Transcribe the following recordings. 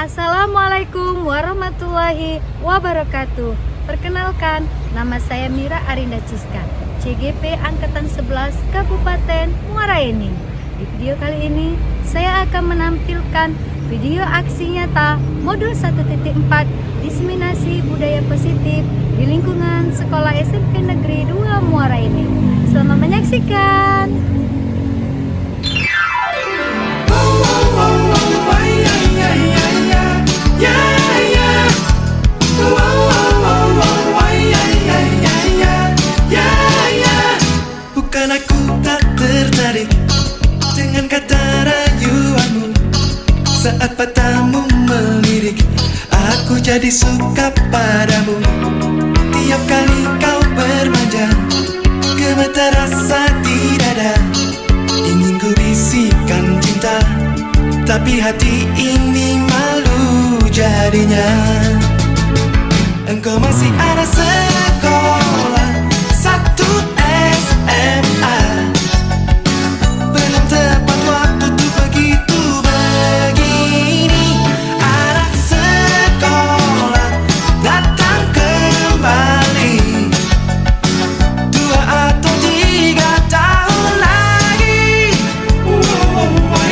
Assalamualaikum warahmatullahi wabarakatuh. Perkenalkan, nama saya Mira Arinda Ciska, CGP Angkatan 11 Kabupaten Muara Enim. Di video kali ini, saya akan menampilkan video aksi nyata modul 1.4 diseminasi budaya positif di lingkungan Sekolah SMP Negeri 2 Muara Enim. Selamat menyaksikan. Bukan aku tak tertarik dengan kata rayuanmu. Saat matamu melirik, aku jadi suka padamu. Tiap kali kau bermanja, gemetar rasa di dada. Ingin ku bisikan cinta, tapi hati ini malu jadinya. Engkau masih ada sekolah 1 SMA. Belum tepat waktu tuh begitu begini. Anak sekolah datang kembali 2 atau 3 tahun lagi.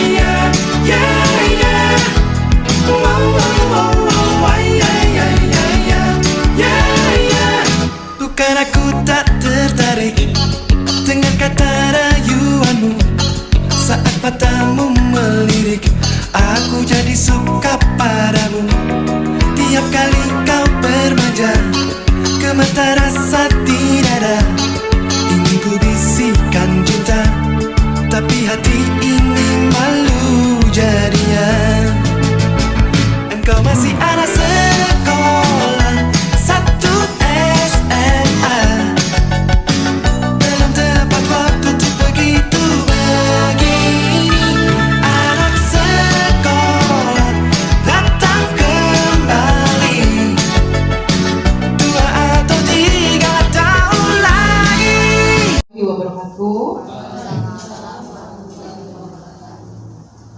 Yeah, yeah, yeah. Bukan aku tak tertarik dengan kata rayuanmu. Saat matamu melirik, aku jadi suka padamu. Tiap kali kau bermanja, gemetar rasa di dada. Ingin ku bisikan cinta, tapi hati ini malu jadinya. Engkau masih anak sekolah 1 SMA. Belum tepat waktu tuh begitu begini. Anak sekolah datang kembali 2 atau 3 tahun lagi. Wabarakatuh.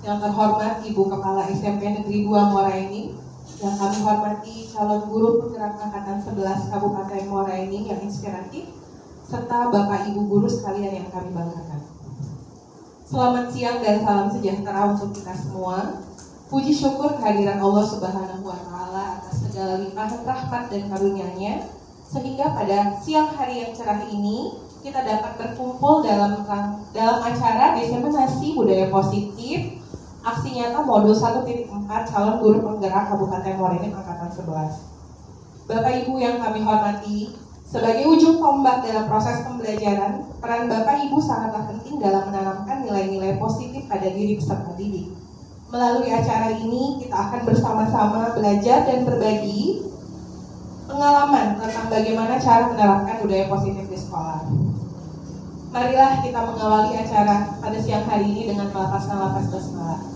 Yang terhormat Ibu Kepala SMP Negeri 2 Muara Enim, yang kami hormati calon guru penggerak Angkatan 11 Kabupaten Muara Enim yang inspiratif, serta Bapak Ibu guru sekalian yang kami banggakan. Selamat siang dan salam sejahtera untuk kita semua. Puji syukur kehadiran Allah Subhanahu wa Ta'ala atas segala limpahan rahmat dan karunia-Nya, sehingga pada siang hari yang cerah ini kita dapat berkumpul dalam acara diseminasi budaya positif aksi nyata modul 1.4 calon guru penggerak Kabupaten Muara Enim Angkatan 11. Bapak Ibu yang kami hormati, sebagai ujung tombak dalam proses pembelajaran, peran Bapak Ibu sangatlah penting dalam menanamkan nilai-nilai positif pada diri peserta didik. Melalui acara ini, kita akan bersama-sama belajar dan berbagi pengalaman tentang bagaimana cara menerapkan budaya positif di sekolah. Marilah kita mengawali acara pada siang hari ini dengan melafazkan lafaz basmalah.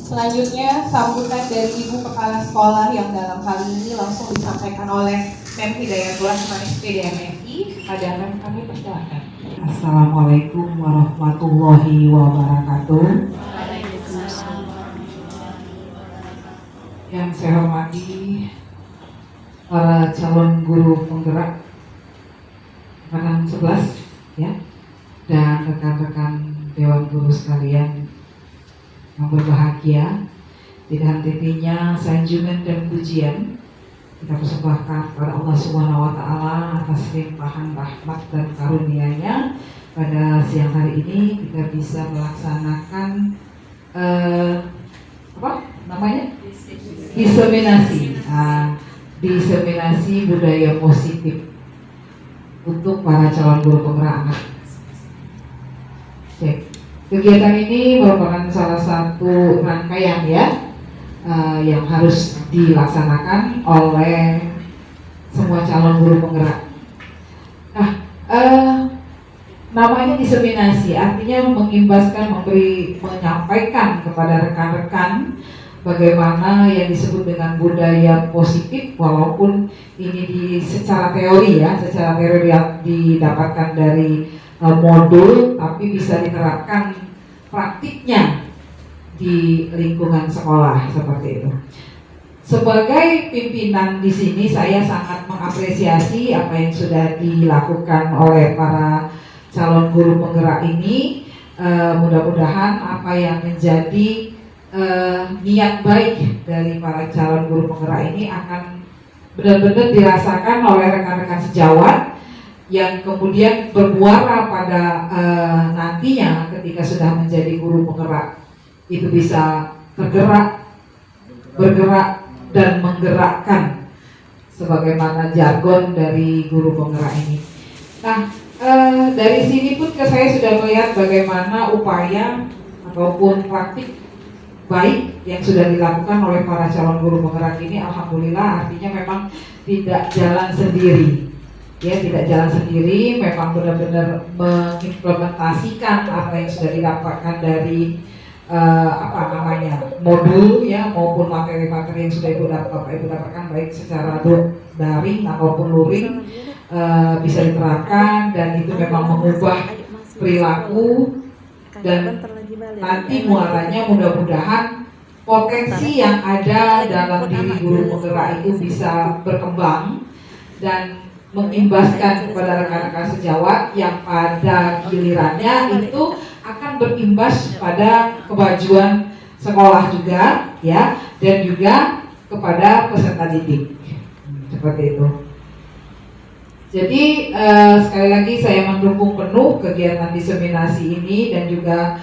Selanjutnya, sambutan dari Ibu Kepala Sekolah yang dalam hal ini langsung disampaikan oleh Mem Hidayatullah SPD MFI. Hadirin kami persilakan. Assalamualaikum warahmatullahi wabarakatuh. Yang saya hormati para calon guru penggerak Angkatan 11 ya, dan rekan-rekan Dewan Guru sekalian yang berbahagia. Tidak henti-hentinya sanjungan dan pujian kita persembahkan kepada Allah Subhanahu wa Ta'ala atas limpahan rahmat dan karunia-Nya. Pada siang hari ini kita bisa melaksanakan diseminasi budaya positif untuk para calon guru penggerak anak. Kegiatan ini merupakan salah satu rangkaian yang harus dilaksanakan oleh semua calon guru penggerak. Nah, namanya diseminasi, artinya mengimbaskan, menyampaikan kepada rekan-rekan bagaimana yang disebut dengan budaya positif, walaupun ini secara teori didapatkan dari modul, tapi bisa diterapkan praktiknya di lingkungan sekolah seperti itu. Sebagai pimpinan di sini, saya sangat mengapresiasi apa yang sudah dilakukan oleh para calon guru penggerak ini. Mudah-mudahan apa yang menjadi niat baik dari para calon guru penggerak ini akan benar-benar dirasakan oleh rekan-rekan sejawat yang kemudian bermuara pada nantinya ketika sudah menjadi guru penggerak itu bisa tergerak, bergerak dan menggerakkan sebagaimana jargon dari guru penggerak ini. Nah, dari sini pun saya sudah melihat bagaimana upaya ataupun praktik baik yang sudah dilakukan oleh para calon guru penggerak ini. Alhamdulillah, artinya memang tidak jalan sendiri, ya, tidak jalan sendiri. Memang benar-benar mengimplementasikan apa yang sudah didapatkan dari modul, ya, maupun materi-materi yang sudah ibu dapatkan baik secara daring ataupun luring. Bisa diterapkan dan itu memang mengubah perilaku dan nanti muaranya mudah-mudahan potensi yang ada dalam diri guru penggerak itu bisa berkembang dan mengimbaskan kepada rekan-rekan sejawat yang pada gilirannya itu akan berimbas pada kemajuan sekolah juga, ya, dan juga kepada peserta didik seperti itu. Jadi sekali lagi saya mendukung penuh kegiatan diseminasi ini dan juga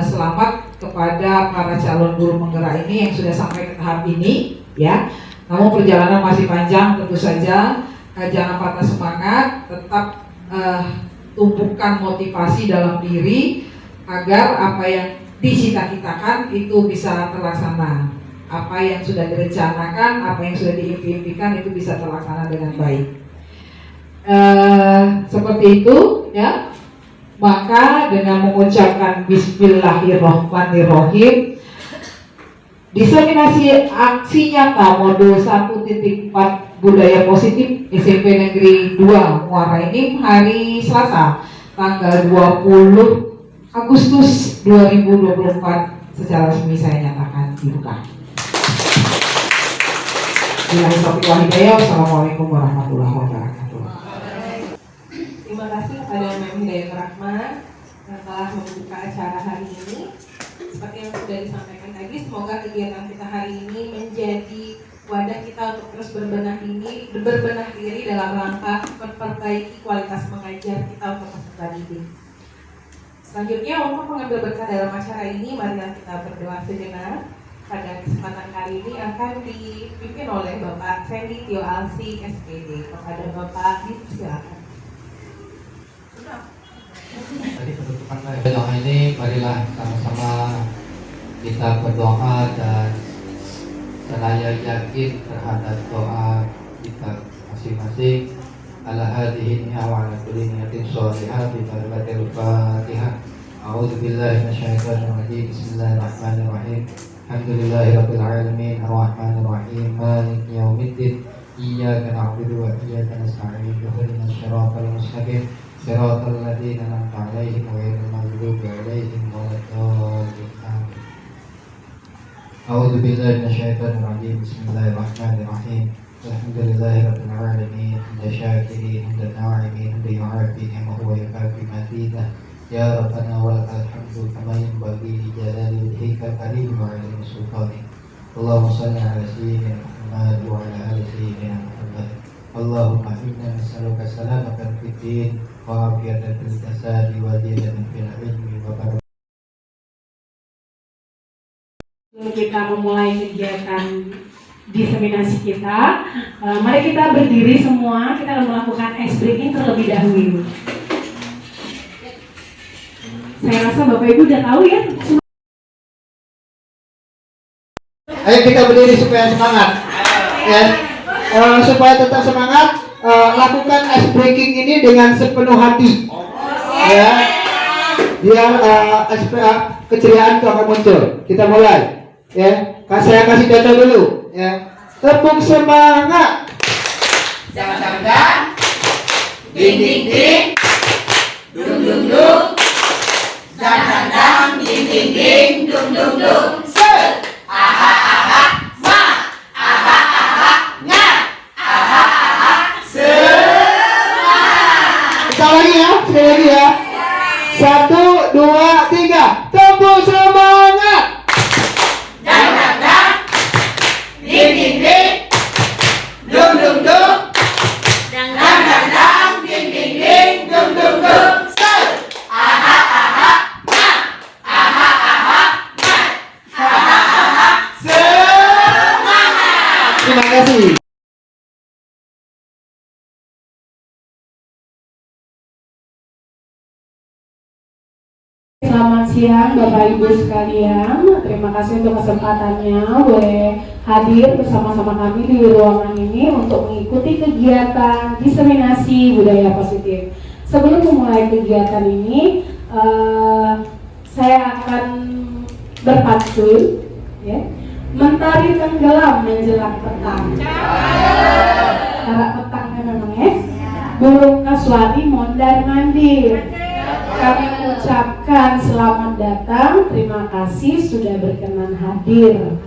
selamat kepada para calon guru penggerak ini yang sudah sampai ke tahap ini, ya. Namun perjalanan masih panjang tentu saja. Jangan patah semangat, tetap tumpukan motivasi dalam diri agar apa yang dicita-citakan itu bisa terlaksana. Apa yang sudah direncanakan, apa yang sudah diimpikan itu bisa terlaksana dengan baik. Seperti itu, ya. Maka dengan mengucapkan Bismillahirrohmanirrohim, diseminasi aksi nyata modul 1.4 budaya positif SMP Negeri 2 Muara ini hari Selasa tanggal 20 Agustus 2024 secara resmi saya nyatakan dibuka. Wassalamualaikum warahmatullahi wabarakatuh. Terima kasih kepada Mem Hidayat Rahma yang telah membuka acara hari ini. Seperti yang sudah disampaikan tadi, semoga kegiatan kita hari ini menjadi wadah kita untuk terus berbenah diri dalam rangka memperbaiki kualitas mengajar kita untuk peserta didik. Selanjutnya, untuk mengambil berkah dalam acara ini, marilah kita berdoa sejenak. Pada kesempatan kali ini akan dipimpin oleh Bapak Sandy Tio Alsi SPD. Kepada Bapak dipersilakan. Tadi penutupan doa ini, marilah sama-sama kita berdoa dan saya yakin terhadap doa kita masing-masing. Ala hadhihi wa ala kulli niyatin shalihah bi barakatil Fatihah. A'udzu billahi minasyaitonir rajim. Bismillahirrahmanirrahim. Alhamdulillahirabbil alamin arrahmanir rahim maliki yaumiddin. Iyyaka na'budu wa iyyaka nasta'in. Ihdinas siratal mustaqim. Siratal ladzina an'amta 'alaihim ghairil maghdubi 'alaihim waladdallin. A'udzu billahi minasyaitonir rajim. Bismillahirrahmanirrahim. Alhamdulillahirabbil alamin. Hamdan syakirin, hamdan na'imin, hamdan yu'afi ni'amahu wa yukafi mazidah. Ya Rabbana wa lakal hamdu kama yanbaghi li jalali wajhikal karim wa 'azimi sultanik. Allahumma shalli 'ala sayyidina Muhammad wa 'ala ali sayyidina Muhammad. Allahumma inna nas'aluka salamatan fid din wa afiyatan fil jasadi wa ziyadatan fil ilmi wa barakatuh. Kita memulai kegiatan diseminasi kita, mari kita berdiri semua. Kita akan melakukan ice breaking terlebih dahulu. Saya rasa Bapak Ibu udah tahu ya. Ayo kita berdiri supaya semangat, ya. Supaya tetap semangat, lakukan ice breaking ini dengan sepenuh hati, ya. Biar keceriaan itu akan muncul. Kita mulai, ya. Saya kasih data dulu, ya. Tepuk semangat. Jangan-jangan ding ding ding dung dung dung. Jangan-jangan Sekali lagi ya. 1, 2, 3. Tepuk semangat. Terima kasih. Selamat siang Bapak Ibu sekalian, terima kasih untuk kesempatannya boleh hadir bersama-sama kami di ruangan ini untuk mengikuti kegiatan diseminasi budaya positif. Sebelum memulai kegiatan ini, saya akan berpantun, ya, mentari tenggelam menjelang petang. Harap petang kan memang ya. Burung kasuari mondar mandir. Kami ucapkan selamat datang, terima kasih sudah berkenan hadir.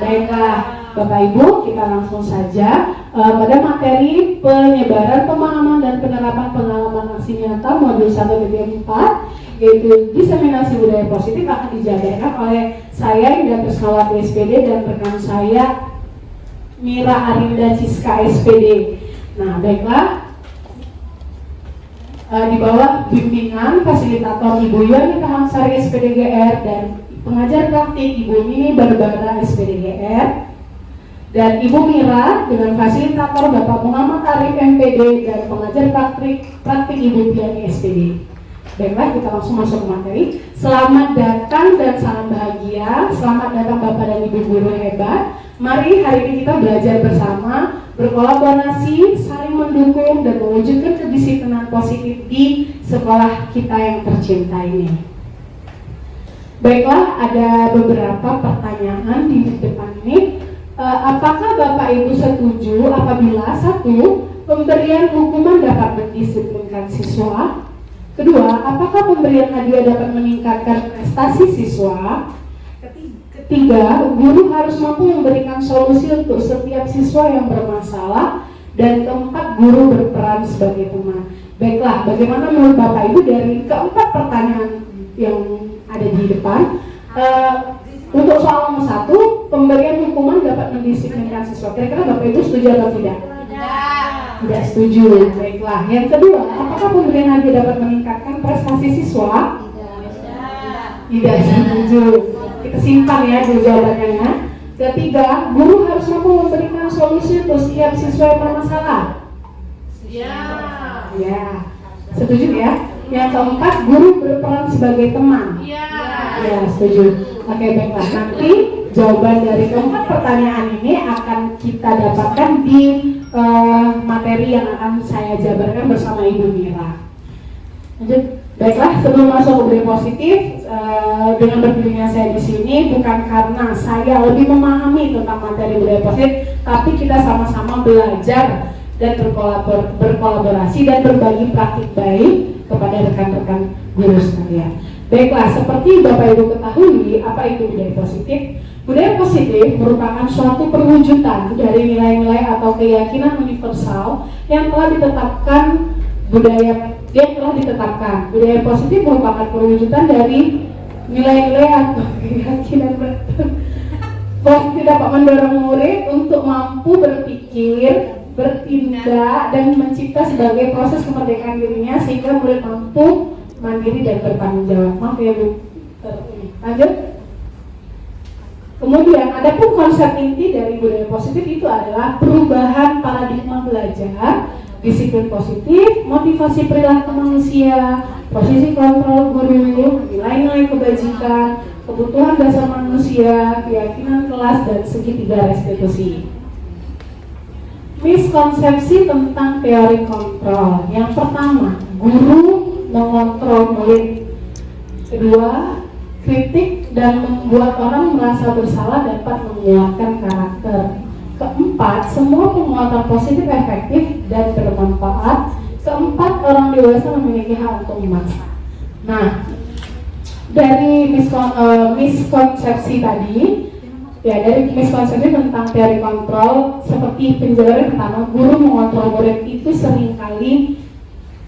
Baiklah Bapak Ibu, kita langsung saja pada materi penyebaran pemahaman dan penerapan pengalaman aksi nyata modul 1 DP 4, yaitu diseminasi budaya positif, akan dijabarkan oleh saya Ida Tresnawati SPD dan rekan saya Mira Arinda Ciska SPD. Nah, baiklah, di bawah bimbingan fasilitator Ibu Yonita Hamsari SPDGR dan pengajar praktik Ibu Nini Barbara SPDGR dan Ibu Mira dengan fasilitator Bapak Muhammad Arif MPD dan pengajar praktik Ibu Piani SPD. Baiklah, kita langsung masuk ke materi. Selamat datang dan salam bahagia. Selamat datang Bapak dan Ibu guru hebat. Mari hari ini kita belajar bersama, berkolaborasi, saling mendukung dan mewujudkan kedisiplinan positif di sekolah kita yang tercinta ini. Baiklah, ada beberapa pertanyaan di depan ini. Apakah Bapak Ibu setuju apabila 1. Pemberian hukuman dapat mendisiplinkan siswa? Kedua, apakah pemberian hadiah dapat meningkatkan prestasi siswa? Ketiga, guru harus mampu memberikan solusi untuk setiap siswa yang bermasalah. Dan keempat, guru berperan sebagai teman. Baiklah, bagaimana menurut Bapak Ibu dari keempat pertanyaan yang ada di depan? Untuk soal nomor 1, pemberian hukuman dapat mendisiplinkan siswa. Kira-kira Bapak Ibu setuju atau tidak? Tidak setuju. Baiklah. Yang kedua, apakah pemberian hadiah dapat meningkatkan prestasi siswa? Tidak setuju. Kita simpan ya dulu jawabannya. Ketiga, guru harus mampu memberikan solusi untuk setiap siswa yang bermasalah. Ya. Setuju ya? Yang keempat, guru berperan sebagai teman. Ya, setuju. Oke, baiklah. Nanti jawaban dari keempat pertanyaan ini akan kita dapatkan di materi yang akan saya jabarkan bersama Ibu Mira. Lanjut. Baiklah, sebelum masuk ke budaya positif, dengan berdirinya saya di sini bukan karena saya lebih memahami tentang materi budaya positif, tapi kita sama-sama belajar dan berkolaborasi dan berbagi praktik baik kepada rekan-rekan guru sekalian. Baiklah, seperti Bapak Ibu ketahui, apa itu budaya positif? Budaya positif merupakan suatu perwujudan dari nilai-nilai atau keyakinan universal yang telah ditetapkan. Budaya positif merupakan perwujudan dari nilai-nilai atau keyakinan positif dapat mendorong murid untuk mampu berpikir, bertindak, dan mencipta sebagai proses kemerdekaan dirinya sehingga murid mampu mandiri dan bertanggung jawab. Maaf ya Bu. Lanjut. Kemudian, adapun konsep inti dari budaya positif itu adalah perubahan paradigma belajar, disiplin positif, motivasi perilaku manusia, posisi kontrol guru, nilai-nilai kebajikan, kebutuhan dasar manusia, keyakinan kelas, dan segitiga restitusi. Miskonsepsi tentang teori kontrol. Yang pertama, guru mengontrol murid. Kedua, kritik dan membuat orang merasa bersalah dapat menguatkan karakter. Keempat, semua penguatan positif efektif dan bermanfaat. Keempat, orang dewasa memiliki hak untuk memaksa. Nah, Dari miskonsepsi tadi, ya dari miskonsepsi tentang teori kontrol, seperti penjelasan pertama, guru mengontrol murid itu seringkali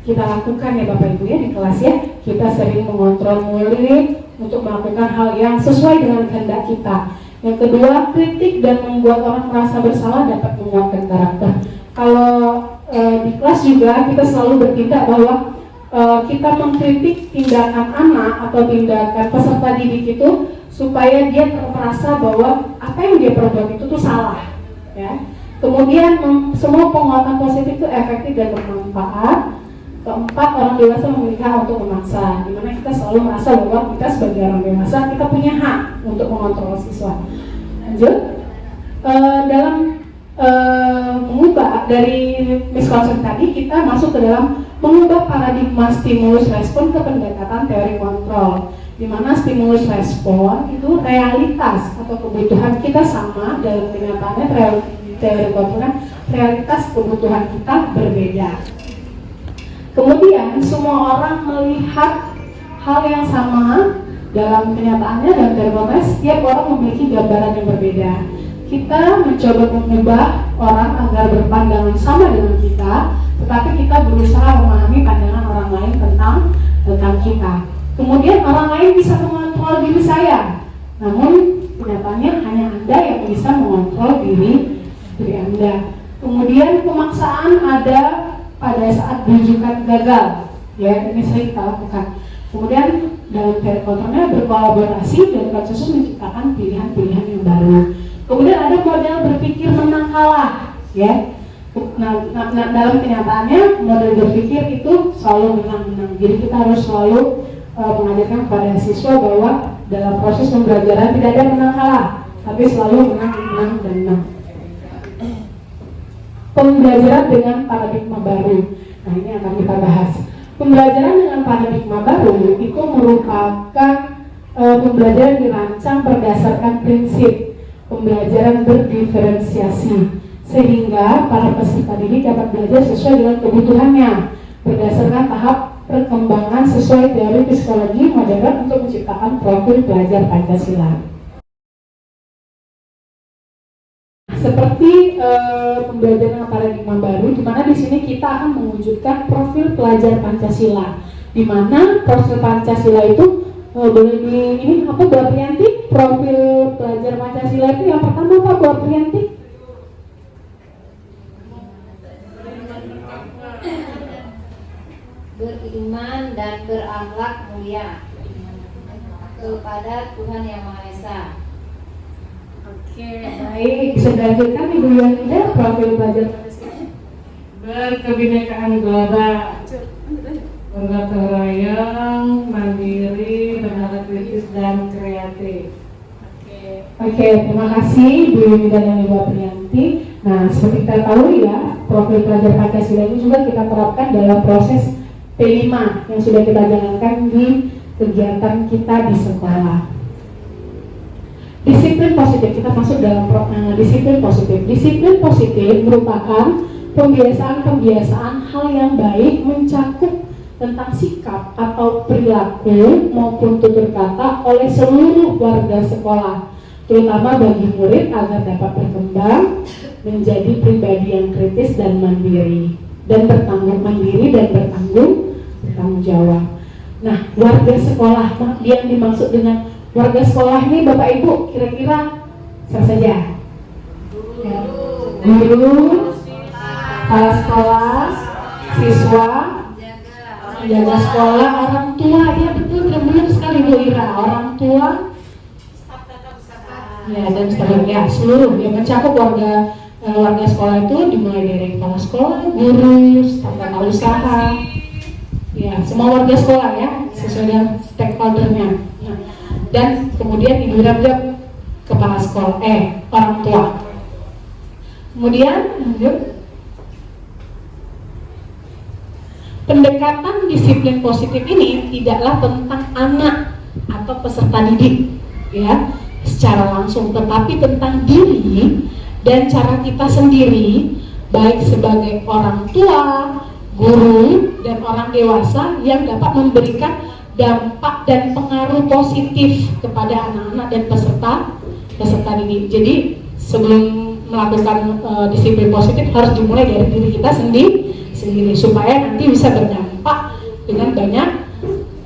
kita lakukan ya Bapak Ibu ya di kelas ya. Kita sering mengontrol murid untuk melakukan hal yang sesuai dengan kehendak kita. Yang kedua, kritik dan membuat orang merasa bersalah dapat menguatkan karakter. Kalau di kelas juga kita selalu bertindak bahwa kita mengkritik tindakan anak atau tindakan peserta didik itu supaya dia merasa bahwa apa yang dia perbuat itu tuh salah, ya. Kemudian semua penguatan positif itu efektif dan bermanfaat. Keempat, orang dewasa memiliki hak untuk memaksa, dimana kita selalu merasa bahwa kita sebagai orang dewasa kita punya hak untuk mengontrol siswa. Lanjut, dalam mengubah dari miskonsepsi tadi, kita masuk ke dalam mengubah paradigma stimulus respon ke pendekatan teori kontrol, di mana stimulus respon itu realitas atau kebutuhan kita sama, dalam kenyataannya teori kontrol realitas kebutuhan kita berbeda. Kemudian semua orang melihat hal yang sama dalam kenyataannya, dan teori kontrol setiap orang memiliki gambaran yang berbeda. Kita mencoba mengubah orang agar berpandangan sama dengan kita, tetapi kita berusaha memahami pandangan orang lain tentang kita. Kemudian orang lain bisa mengontrol diri saya, namun kenyataannya hanya Anda yang bisa mengontrol diri Anda. Kemudian pemaksaan ada pada saat rujukan gagal, ya ini sering kita lakukan. Kemudian dalam teori kontrolnya berkolaborasi dan proses menciptakan pilihan-pilihan yang baru. Kemudian ada model berpikir menang kalah, ya. Nah, dalam kenyataannya model berpikir itu selalu menang-menang. Jadi kita harus selalu mengajarkan kepada siswa bahwa dalam proses pembelajaran tidak ada menang kalah, tapi selalu menang dan menang. Pembelajaran dengan paradigma baru. Nah ini akan kita bahas. Pembelajaran dengan paradigma baru itu merupakan pembelajaran dirancang berdasarkan prinsip pembelajaran berdiferensiasi, sehingga para peserta didik dapat belajar sesuai dengan kebutuhannya berdasarkan tahap perkembangan sesuai teori psikologi modern untuk menciptakan profil pelajar Pancasila. Seperti pembelajaran paradigma baru, di mana di sini kita akan mewujudkan profil pelajar Pancasila, di mana profil Pancasila itu boleh di ini apa Mbak Priyanti? Profil pelajar Pancasila itu yang pertama apa Mbak Priyanti? Beriman dan berakhlak mulia kepada Tuhan Yang Maha Esa. Oke, baik. Bisa dilanjutkan Ibu Yonida, profil pelajar Pancasila. Berkebinekaan global, bergotong royong, mandiri, bernalar kritis dan kreatif. Oke, terima kasih Ibu Yonida dan Ibu Priyanti. Nah, seperti kita tahu ya, profil pelajar Pancasila ini juga kita terapkan dalam proses P5 yang sudah kita jalankan di kegiatan kita di sekolah. Disiplin positif, kita masuk dalam disiplin positif. Disiplin positif merupakan pembiasaan-pembiasaan hal yang baik mencakup tentang sikap atau perilaku maupun tutur kata oleh seluruh warga sekolah, terutama bagi murid agar dapat berkembang menjadi pribadi yang kritis dan mandiri dan bertanggung jawab. Nah, warga sekolah yang dimaksud dengan warga sekolah ini Bapak Ibu kira-kira siapa saja? Guru, kepala sekolah, siswa, penjaga sekolah, orang tua. Ya betul, benar sekali Bu Ira. Orang tua, ya dan seterusnya, seluruh yang mencakup warga sekolah itu dimulai dari kepala sekolah, guru, staf tata usaha, ya semua warga sekolah ya sesuai dengan stakeholdernya. Nah, dan kemudian Ibu Ira kepala sekolah, orang tua. Kemudian lanjut. Pendekatan disiplin positif ini tidaklah tentang anak atau peserta didik ya secara langsung, tetapi tentang diri dan cara kita sendiri baik sebagai orang tua, guru, dan orang dewasa yang dapat memberikan dampak dan pengaruh positif kepada anak-anak dan peserta didik. Jadi sebelum melakukan disiplin positif harus dimulai dari diri kita sendiri supaya nanti bisa berdampak dengan banyak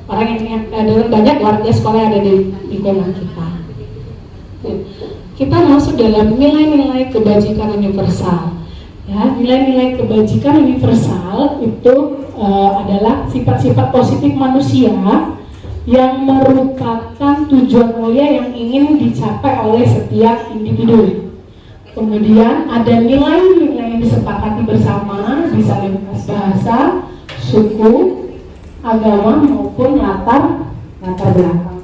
orang yang dengan banyak warga sekolah yang ada di lingkungan kita. Kita masuk dalam nilai-nilai kebajikan universal. Ya, nilai-nilai kebajikan universal itu adalah sifat-sifat positif manusia yang merupakan tujuan mulia yang ingin dicapai oleh setiap individu. Kemudian ada nilai-nilai yang disepakati bersama, bisa lintas bahasa, suku, agama maupun latar belakang.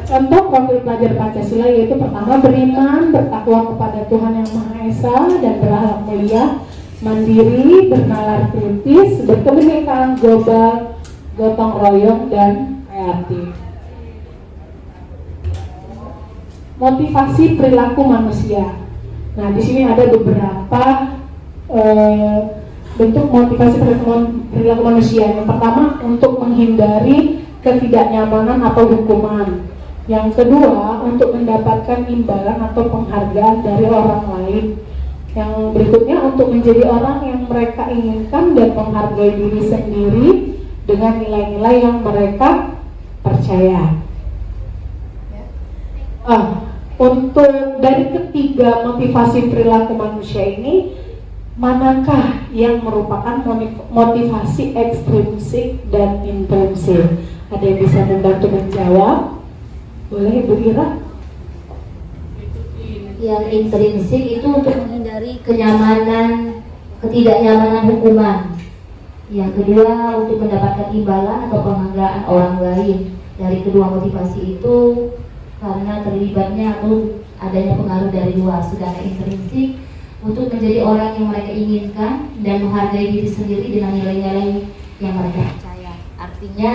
Contoh profil pelajar Pancasila yaitu pertama beriman, bertakwa kepada Tuhan Yang Maha Esa dan berakhlak mulia, mandiri, bernalar kritis, berkebinekaan global, gotong royong dan kreatif. Motivasi perilaku manusia. Nah, di sini ada beberapa bentuk motivasi perilaku manusia. Yang pertama untuk menghindari ketidaknyamanan atau hukuman. Yang kedua, untuk mendapatkan imbalan atau penghargaan dari orang lain. Yang berikutnya, untuk menjadi orang yang mereka inginkan dan menghargai diri sendiri dengan nilai-nilai yang mereka percaya. Untuk dari ketiga motivasi perilaku manusia ini, manakah yang merupakan motivasi ekstrinsik dan intrinsik? Ada yang bisa membantu menjawab? Boleh, Ibu Ira? Yang intrinsik itu untuk menghindari ketidaknyamanan hukuman. Yang kedua untuk mendapatkan imbalan atau penghargaan orang lain. Dari kedua motivasi itu karena terlibatnya atau adanya pengaruh dari luar. Sedangkan intrinsik untuk menjadi orang yang mereka inginkan dan menghargai diri sendiri dengan nilai-nilai yang mereka percaya. Artinya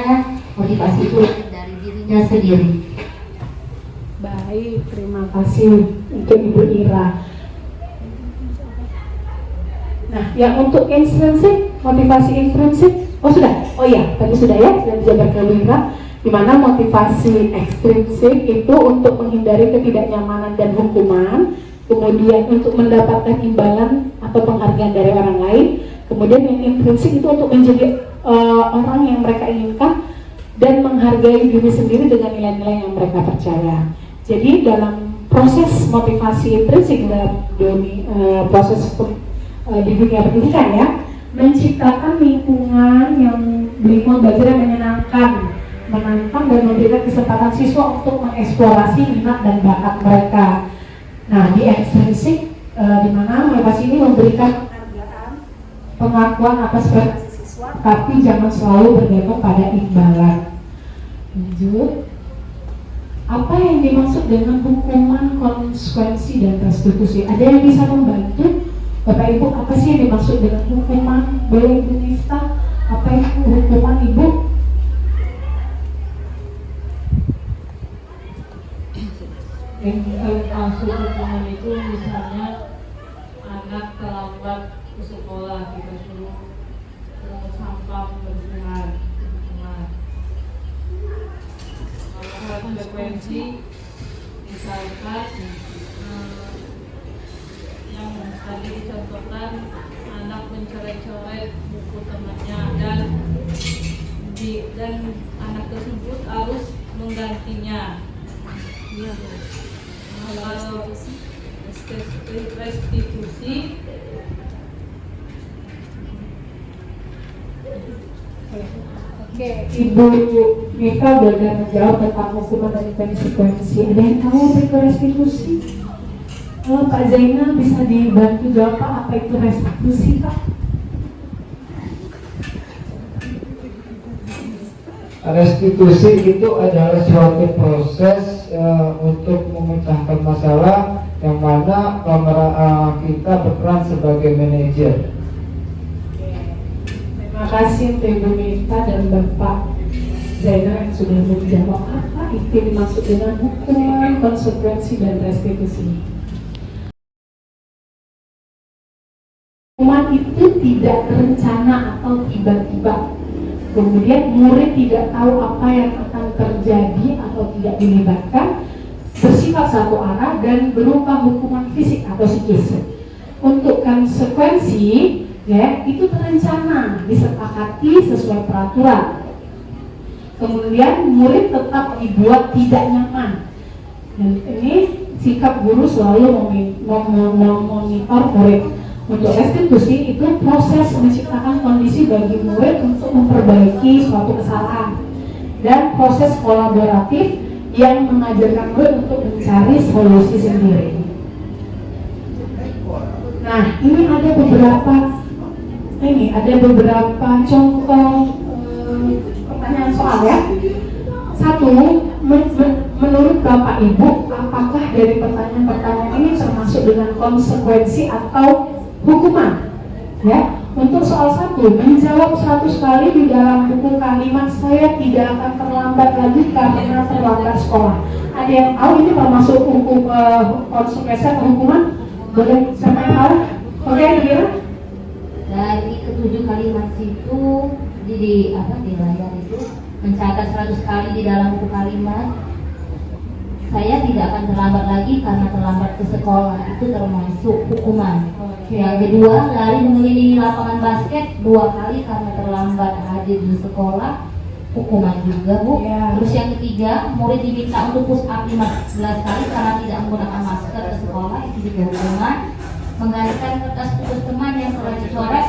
motivasi itu dari dirinya sendiri. Baik, terima kasih untuk Ibu Ira. Nah, yang untuk intrinsik, motivasi intrinsik, oh iya, tadi sudah dijabarkan ke Ibu Ira, di mana motivasi ekstrinsik itu untuk menghindari ketidaknyamanan dan hukuman, kemudian untuk mendapatkan imbalan atau penghargaan dari orang lain, kemudian yang intrinsik itu untuk menjadi orang yang mereka inginkan dan menghargai diri sendiri dengan nilai-nilai yang mereka percaya. Jadi dalam proses motivasi intrinsik dalam proses di dunia pendidikan ya, menciptakan lingkungan yang belajar yang menyenangkan, menantang dan memberikan kesempatan siswa untuk mengeksplorasi minat dan bakat mereka. Nah, di ekstrinsik di mana motivasi ini memberikan penghargaan, pengakuan atas prestasi siswa, tapi jangan selalu bergantung pada imbalan. Lanjut. Apa yang dimaksud dengan hukuman, konsekuensi, dan restitusi? Ada yang bisa membantu? Bapak Ibu, apa sih yang dimaksud dengan hukuman? Boleh Ibu Nifta? Apa itu hukuman, Ibu? Yang maksud hukuman itu misalnya anak terlambat ke sekolah, kita suruh sampah bersihan. Konsekuensi misalkan yang tadi dicontohkan anak mencoret-coret buku temannya dan anak tersebut harus menggantinya. Kalau restitusi Oke, Ibu Mika sudah menjawab tentang hukuman dan konsekuensi. Ada yang tahu apa itu restitusi? Pak Zainal bisa dibantu jawab Pak, apa itu restitusi Pak? Restitusi itu adalah suatu proses untuk memecahkan masalah yang mana kita berperan sebagai manajer. Terima kasih untuk Ibu Mita dan Bapak Zainal yang sudah menjawab apa itu dimaksud dengan hukuman, konsekuensi, dan restitusi. Hukuman itu tidak terencana atau tiba-tiba. Kemudian murid tidak tahu apa yang akan terjadi atau tidak dilibatkan, bersifat satu arah dan berupa hukuman fisik atau psikis. Untuk konsekuensi, ya, itu terencana, disepakati sesuai peraturan. Kemudian murid tetap dibuat tidak nyaman. Dan ini sikap guru selalu memonitor murid. Untuk restitusi itu proses menciptakan kondisi bagi murid untuk memperbaiki suatu kesalahan, dan proses kolaboratif yang mengajarkan murid untuk mencari solusi sendiri. Nah, ini ada beberapa contoh pertanyaan soal ya. Satu, menurut Bapak Ibu, apakah dari pertanyaan-pertanyaan ini termasuk dengan konsekuensi atau hukuman? Ya, untuk soal 1, menjawab 100 kali di dalam buku kalimat saya tidak akan terlambat lagi karena terlambat sekolah. Ada yang tahu ini termasuk hukum konsekuensi atau hukuman? Boleh sampai tahu? Oke, Mira? Dari ketujuh kalimat itu di layar itu mencatat 100 kali di dalam buku kalimat saya tidak akan terlambat lagi karena terlambat ke sekolah, itu termasuk hukuman. Yang kedua, lari mengelilingi lapangan basket 2 kali karena terlambat hadir di sekolah, hukuman juga, Bu. Ya. Terus yang ketiga, murid diminta untuk push up 15 kali karena tidak menggunakan masker ke sekolah, itu juga hukuman. Menggantikan kertas tugas teman yang telah dicoret,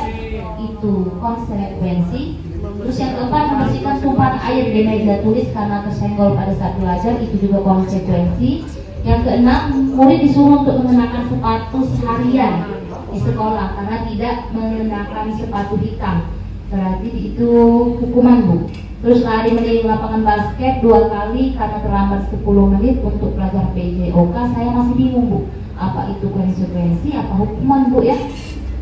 itu konsekuensi. Terus yang keempat, membersihkan tumpahan air di meja tulis karena tersenggol pada saat belajar, itu juga konsekuensi. Yang keenam, murid disuruh untuk mengenakan sepatu seharian di sekolah karena tidak mengenakan sepatu hitam, berarti itu hukuman, Bu. Terus lari mengelilingi lapangan basket 2 kali karena terlambat 10 menit untuk pelajar PJOK. Saya masih bingung, Bu, apa itu konsekuensi, apa hukuman, Bu, ya?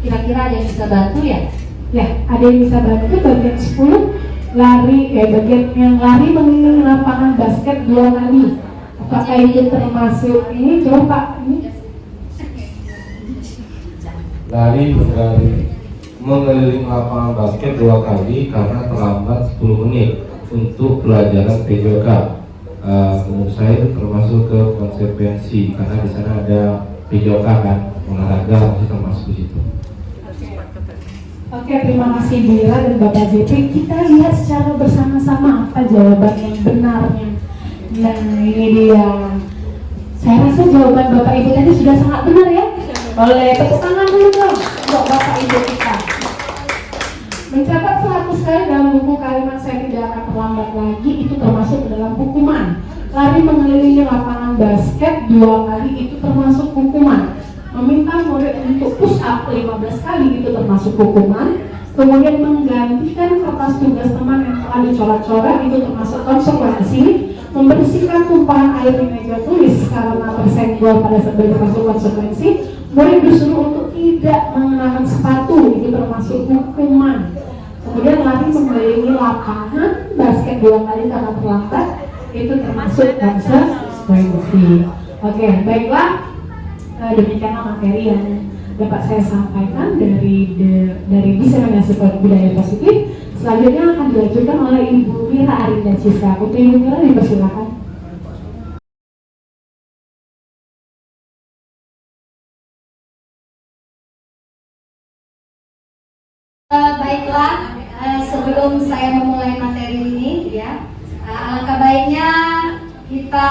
Kira-kira ada yang bisa bantu ya? Ya, ada yang bisa bantu. Bagian 10, bagian yang lari mengelilingi lapangan basket 2 kali. Apakah itu termasuk ini? Coba Pak, ini. Lari mengelilingi lapangan basket 2 kali karena terlambat 10 menit untuk pelajaran PJOK. Menurut saya itu termasuk ke konsekuensi karena di sana ada PJOK kan, olahraga masih termasuk di situ. Oke, terima kasih Bu Ira dan Bapak JP. Kita lihat secara bersama-sama apa jawaban yang benarnya. Nah, ini dia. Saya rasa jawaban Bapak Ibu tadi sudah sangat benar ya. Boleh tepuk tangan dulu dong untuk Bapak Ibu kita. Mencatat 100 kali dalam buku kalimat saya tidak akan terlambat lagi, itu termasuk dalam hukuman. Lari mengelilingi lapangan basket 2 kali, itu termasuk hukuman. Meminta murid untuk push up 15 kali, itu termasuk hukuman. Kemudian menggantikan kertas tugas teman yang telah dicoret-coret, itu termasuk konsekuensi. Membersihkan tumpahan air di meja tulis karena tersenggol pada saat termasuk konsekuensi. Murid disuruh untuk tidak mengenakan sepatu, itu termasuk hukuman. Kemudian lari mengelilingi lapangan basket 2 kali karena terlambat, itu termasuk konsekuensi. Oke, baiklah. Demikianlah materi yang dapat saya sampaikan dari diseminasi budaya positif. Selanjutnya akan dilanjutkan oleh Ibu Mira Arinda Ciska. Untuk Ibu Mira dipersilakan. Baiklah, sebelum saya memulai materi ini, ya, alangkah baiknya kita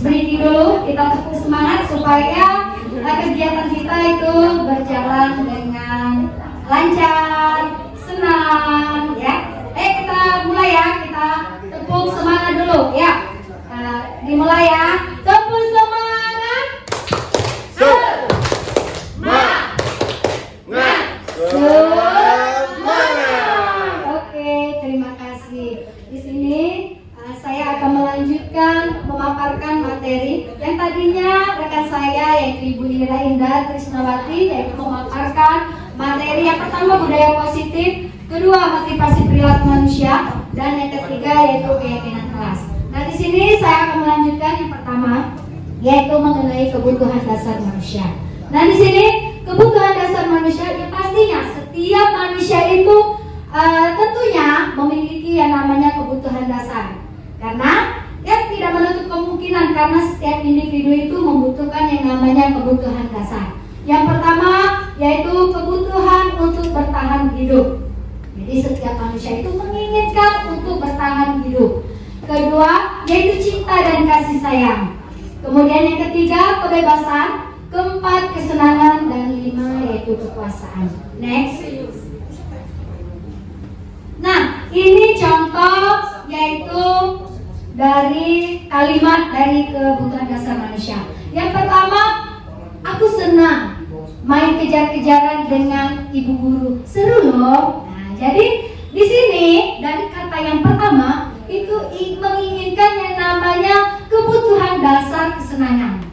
breathing dulu, kita tepuk semangat supaya kegiatan kita itu berjalan dengan lancar, senang, ya. Kita mulai ya, kita tepuk semangat dulu, ya. Dimulai ya, tepuk semangat. Oke, terima kasih. Di sini saya akan melanjutkan memaparkan materi yang tadinya rekan saya yaitu Ibu Ira Indah Trisnawati yaitu memaparkan materi yang pertama budaya positif, kedua motivasi perilaku manusia, dan yang ketiga yaitu keyakinan kelas. Nah, di sini saya akan melanjutkan yang pertama yaitu mengenai kebutuhan dasar manusia. Nah, di sini kebutuhan dasar manusia ya pastinya setiap manusia itu tentunya memiliki yang namanya kebutuhan dasar. Karena ya tidak menutup kemungkinan karena setiap individu itu membutuhkan yang namanya kebutuhan dasar. Yang pertama yaitu kebutuhan untuk bertahan hidup. Jadi setiap manusia itu menginginkan untuk bertahan hidup. Kedua yaitu cinta dan kasih sayang. Kemudian yang ketiga kebebasan. Keempat kesenangan, dan lima yaitu kekuasaan. Next. Nah, ini contoh yaitu dari kalimat dari kebutuhan dasar manusia. Yang pertama, aku senang main kejar-kejaran dengan ibu guru. Seru loh. Nah, jadi di sini dari kata yang pertama itu menginginkan yang namanya kebutuhan dasar kesenangan.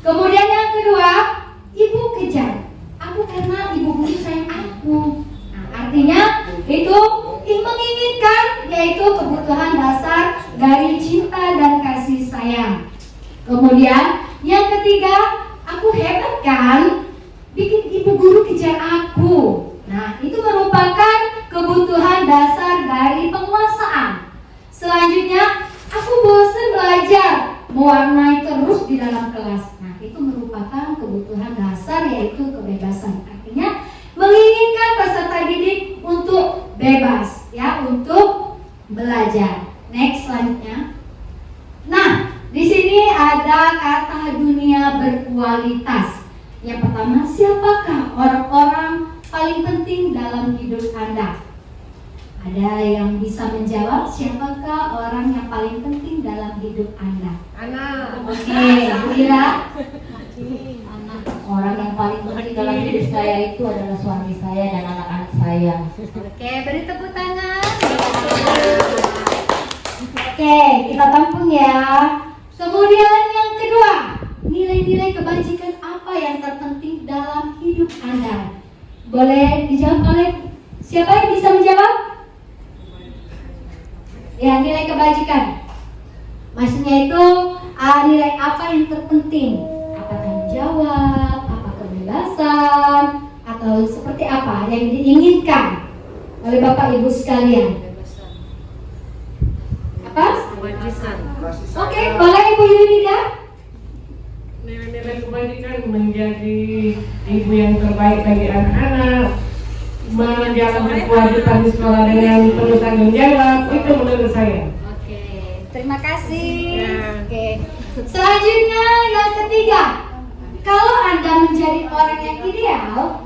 Kemudian yang kedua, ibu kejar aku karena ibu guru sayang aku. Nah, artinya itu menginginkan yaitu kebutuhan dasar dari cinta dan kasih sayang. Kemudian yang ketiga, aku hebat kan, bikin ibu guru kejar aku. Nah, itu merupakan kebutuhan dasar dari penguasaan. Selanjutnya, aku bosan belajar, mewarnai terus di dalam kelas. Nah, itu merupakan kebutuhan dasar yaitu kebebasan. Artinya menginginkan peserta didik untuk bebas, ya, untuk belajar. Next selanjutnya. Nah, di sini ada kata dunia berkualitas. Yang pertama, siapakah orang-orang paling penting dalam hidup Anda? Ada yang bisa menjawab siapakah orang yang paling penting dalam hidup Anda? Anak. Oke, Bu Ira. Orang yang paling penting dalam hidup saya itu adalah suami saya dan anak-anak saya. Oke, beri tepuk tangan. Oke, kita tampung ya. Kemudian yang kedua, nilai-nilai kebajikan apa yang terpenting dalam hidup Anda? Boleh dijawab oleh siapa yang bisa menjawab? Ya, nilai kebajikan. Maksudnya itu nilai apa yang terpenting? Apa tanggung jawab, apa kebebasan, atau seperti apa yang diinginkan oleh Bapak Ibu sekalian? Apa? Oke, boleh Ibu Yunida? Nilai-nilai kebajikan menjadi ibu yang terbaik bagi anak-anak, menjalankan kewajiban di sekolah dengan penuh tanggung jawab, itu menurut saya. Oke, terima kasih. Oke, selanjutnya yang ketiga, kalau Anda menjadi orang yang ideal,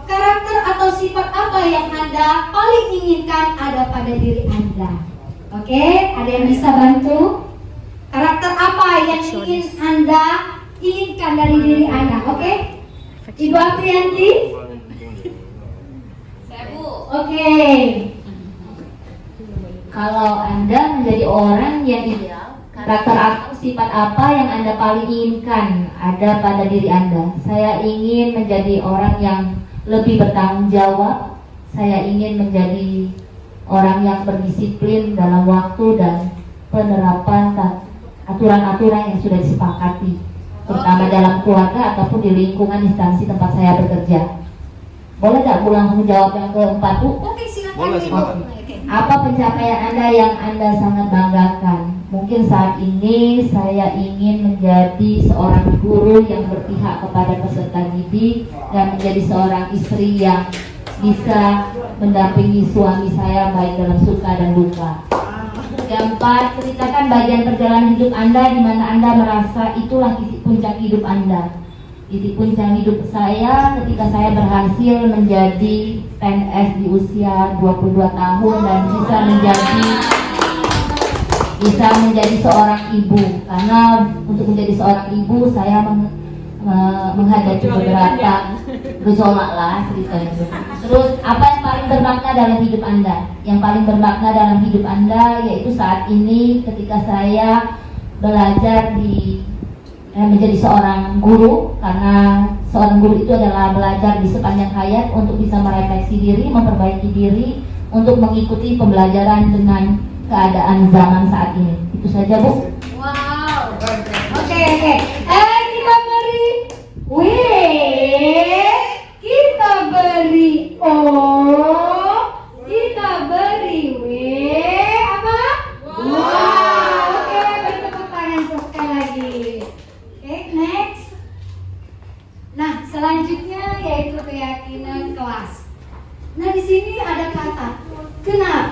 karakter atau sifat apa yang Anda paling inginkan ada pada diri Anda? Oke, ada yang bisa bantu? Karakter apa yang ingin Anda inginkan dari diri Anda? Oke, Ibu Aprianti. Oke. Kalau Anda menjadi orang yang ideal, karakter atau sifat apa yang Anda paling inginkan ada pada diri Anda? Saya ingin menjadi orang yang lebih bertanggung jawab. Saya ingin menjadi orang yang berdisiplin dalam waktu dan penerapan aturan-aturan yang sudah disepakati, terutama dalam keluarga ataupun di lingkungan instansi tempat saya bekerja. Boleh nggak Bu langsung jawab yang keempat, Bu? Oke, silakan. Boleh, silakan. Apa pencapaian Anda yang Anda sangat banggakan? Mungkin saat ini saya ingin menjadi seorang guru yang berpihak kepada peserta didik dan menjadi seorang istri yang bisa mendampingi suami saya baik dalam suka dan duka. Keempat, ceritakan bagian perjalanan hidup Anda di mana Anda merasa itulah titik puncak hidup Anda. Titik puncak hidup saya ketika saya berhasil menjadi PNS di usia 22 tahun dan bisa menjadi seorang ibu. Karena untuk menjadi seorang ibu saya menghadapi beberapa gejolak lah ceritanya. Terus apa yang paling bermakna dalam hidup Anda? Yang paling bermakna dalam hidup Anda yaitu saat ini ketika saya belajar menjadi seorang guru, karena seorang guru itu adalah belajar di sepanjang hayat untuk bisa merefleksi diri, memperbaiki diri, untuk mengikuti pembelajaran dengan keadaan zaman saat ini. Itu saja, Bu. Wow. Oke. Kita beri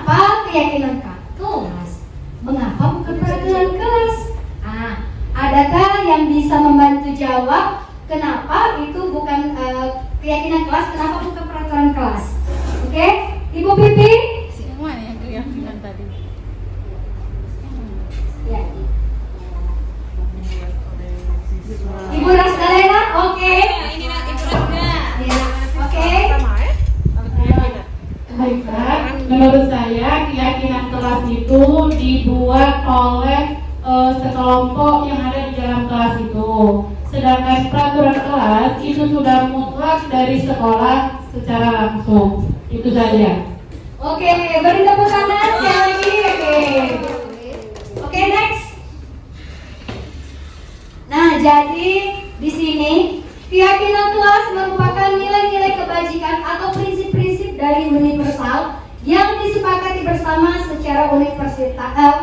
Kenapa keyakinan kelas? Mengapa bukan peraturan kelas? Adakah yang bisa membantu jawab kenapa itu bukan keyakinan kelas, kenapa bukan peraturan kelas? Oke, Ibu Pipi? Semua yang keyakinan tadi. Ya. Ibu Rasdalena? Oke. Ini nanti berapa? Ya. Oke. Baiklah, menurut saya keyakinan kelas itu dibuat oleh sekelompok yang ada di dalam kelas itu. Sedangkan peraturan kelas itu sudah mutlak dari sekolah secara langsung. Itu saja. Oke, beri tepuk tangan sekali lagi. Oke, next. Nah, jadi di sini keyakinan kelas merupakan nilai-nilai kebajikan atau prinsip-prinsip dari universal yang disepakati bersama secara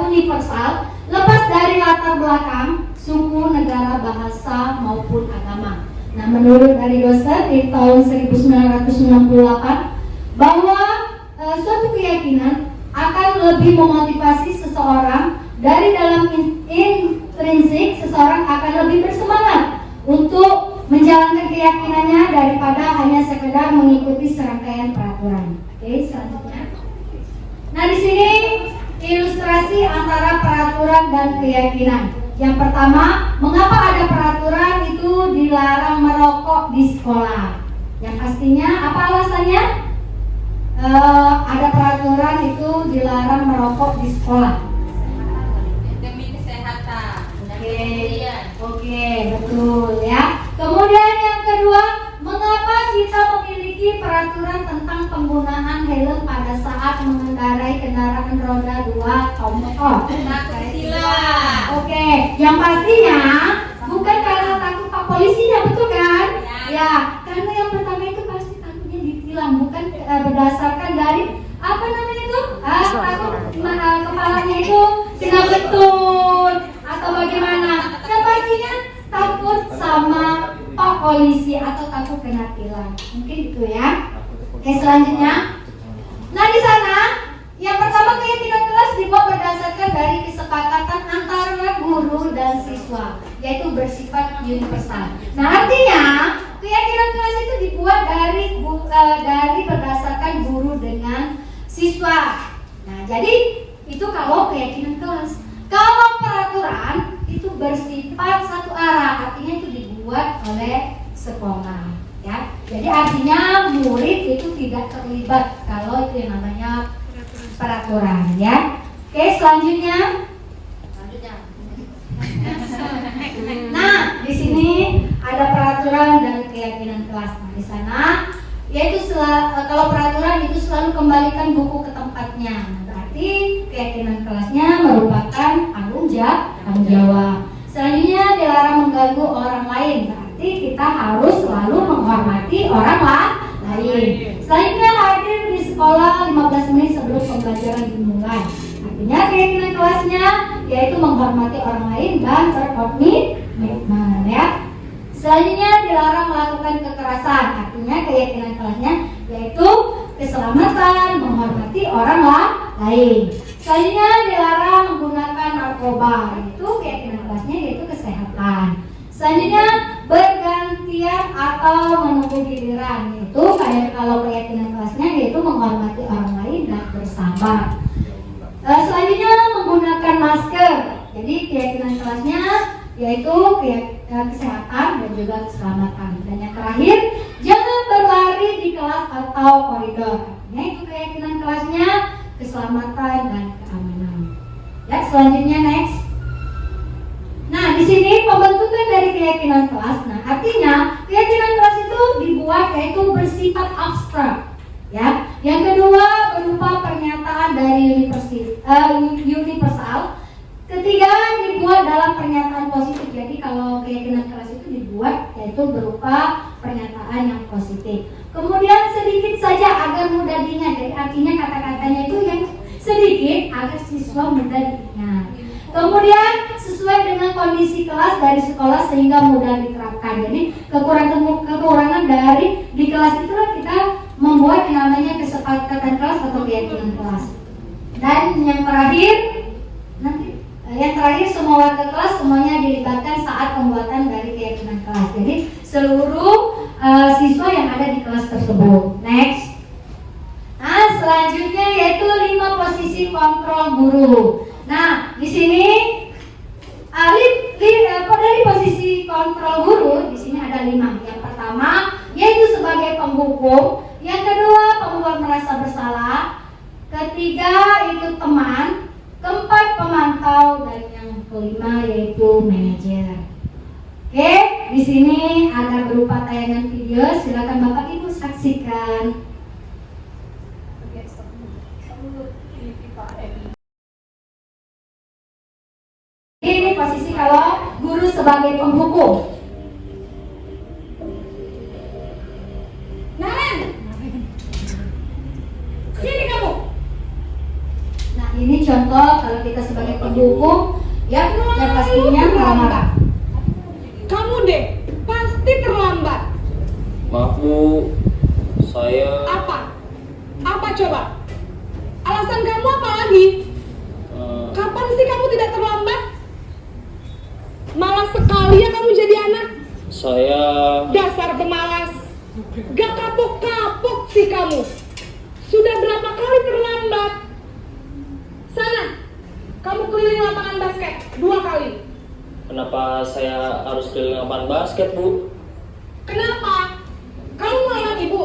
universal, lepas dari latar belakang, suku, negara, bahasa maupun agama. Nah, menurut dari dosen di tahun 1968 bahwa suatu keyakinan akan lebih memotivasi seseorang dari dalam intrinsik seseorang akan lebih bersemangat untuk menjalankan keyakinannya daripada hanya sekedar mengikuti serangkaian peraturan. Oke, selanjutnya. Nah, di sini ilustrasi antara peraturan dan keyakinan. Yang pertama, mengapa ada peraturan itu dilarang merokok di sekolah? Yang pastinya apa alasannya? Ada peraturan itu dilarang merokok di sekolah. Demi kesehatan. Oke, betul ya. Kemudian yang kedua, mengapa kita memiliki peraturan tentang penggunaan helm pada saat mengendarai kendaraan roda 2 atau motor? Oke, yang pastinya bukan karena takut Pak polisinya, betul kan? Ya, karena yang pertama itu pasti takutnya ditilang, bukan berdasarkan dari apa namanya itu? Takut kepalanya itu kena betul atau bagaimana? Nah, pastinya takut sama Pak polisi atau takut kena tilang. Mungkin itu ya. Oke, selanjutnya. Nah, di sana yang pertama keyakinan kelas dibuat berdasarkan dari kesepakatan antara guru dan siswa, yaitu bersifat universal. Nah, artinya keyakinan kelas itu dibuat dari berdasarkan guru dengan siswa. Nah, jadi itu kalau keyakinan kelas. Kalau peraturan itu bersifat satu arah, artinya itu dibuat oleh sekolah, ya. Jadi artinya murid itu tidak terlibat kalau itu yang namanya peraturan, ya. Oke, selanjutnya. Nah, di sini ada peraturan dan keyakinan kelas. Nah, di sana yaitu kalau peraturan itu selalu kembalikan buku ke tempatnya. Nah, berarti keyakinan kelasnya merupakan tanggung jawab. Selanjutnya dilarang mengganggu orang lain. Berarti kita harus selalu menghormati orang lain. Selanjutnya hadir di sekolah 15 menit sebelum pembelajaran dimulai. Artinya keyakinan kelasnya yaitu menghormati orang lain dan berkomitmen, ya. Selanjutnya dilarang melakukan kekerasan. Artinya keyakinan kelasnya yaitu keselamatan, menghormati orang lain. Selanjutnya dilarang menggunakan narkoba. Itu keyakinan kelasnya yaitu kesehatan. Selanjutnya bergantian atau menunggu giliran. Itu kayak kalau keyakinan kelasnya yaitu menghormati orang lain dan bersabar. Selanjutnya menggunakan masker. Jadi keyakinan kelasnya yaitu kesehatan dan juga keselamatan. Dan yang terakhir, jangan berlari di kelas atau koridor. Artinya itu keyakinan kelasnya keselamatan dan keamanan. Ya, selanjutnya next. Nah, di sini pembentukan dari keyakinan kelas. Nah, artinya keyakinan kelas itu dibuat yaitu bersifat abstrak. Ya, yang kedua berupa pernyataan dari universal. Ketiga dibuat dalam pernyataan positif. Jadi kalau keyakinan kelas itu dibuat yaitu berupa pernyataan yang positif. Kemudian sedikit saja agar mudah diingat. Jadi artinya kata-katanya itu yang sedikit agar siswa mudah diingat. Kemudian sesuai dengan kondisi kelas dari sekolah sehingga mudah diterapkan. Jadi kekurangan dari di kelas itulah kita membuat yang namanya kesepakatan kelas atau keyakinan kelas. Dan yang terakhir, yang terakhir semua warga kelas semuanya dilibatkan saat pembuatan dari keyakinan kelas. Jadi seluruh siswa yang ada di kelas tersebut. Next. Nah, selanjutnya yaitu 5 posisi kontrol guru. Nah, di sini dari posisi kontrol guru di sini ada 5. Yang pertama yaitu sebagai penghukum, yang kedua pembuat merasa bersalah, ketiga itu teman, keempat pemantau, dan yang kelima yaitu manajer. Oke, di sini ada berupa tayangan video, silakan Bapak Ibu saksikan. Ini posisi kalau guru sebagai penghukum. Naren, sini kamu. Nah, ini contoh kalau kita sebagai penghukum yang pastinya melamar. Kamu deh, pasti terlambat. Maaf Bu, saya Apa? Apa coba? Alasan kamu apa lagi? Kapan sih kamu tidak terlambat? Malas sekali ya kamu jadi anak. saya Dasar pemalas. Gak kapok-kapok sih kamu. Sudah berapa kali terlambat? Sana, kamu keliling lapangan basket 2 kali. kenapa saya harus keliling lapangan basket Bu? Kenapa? Kamu melawan ibu.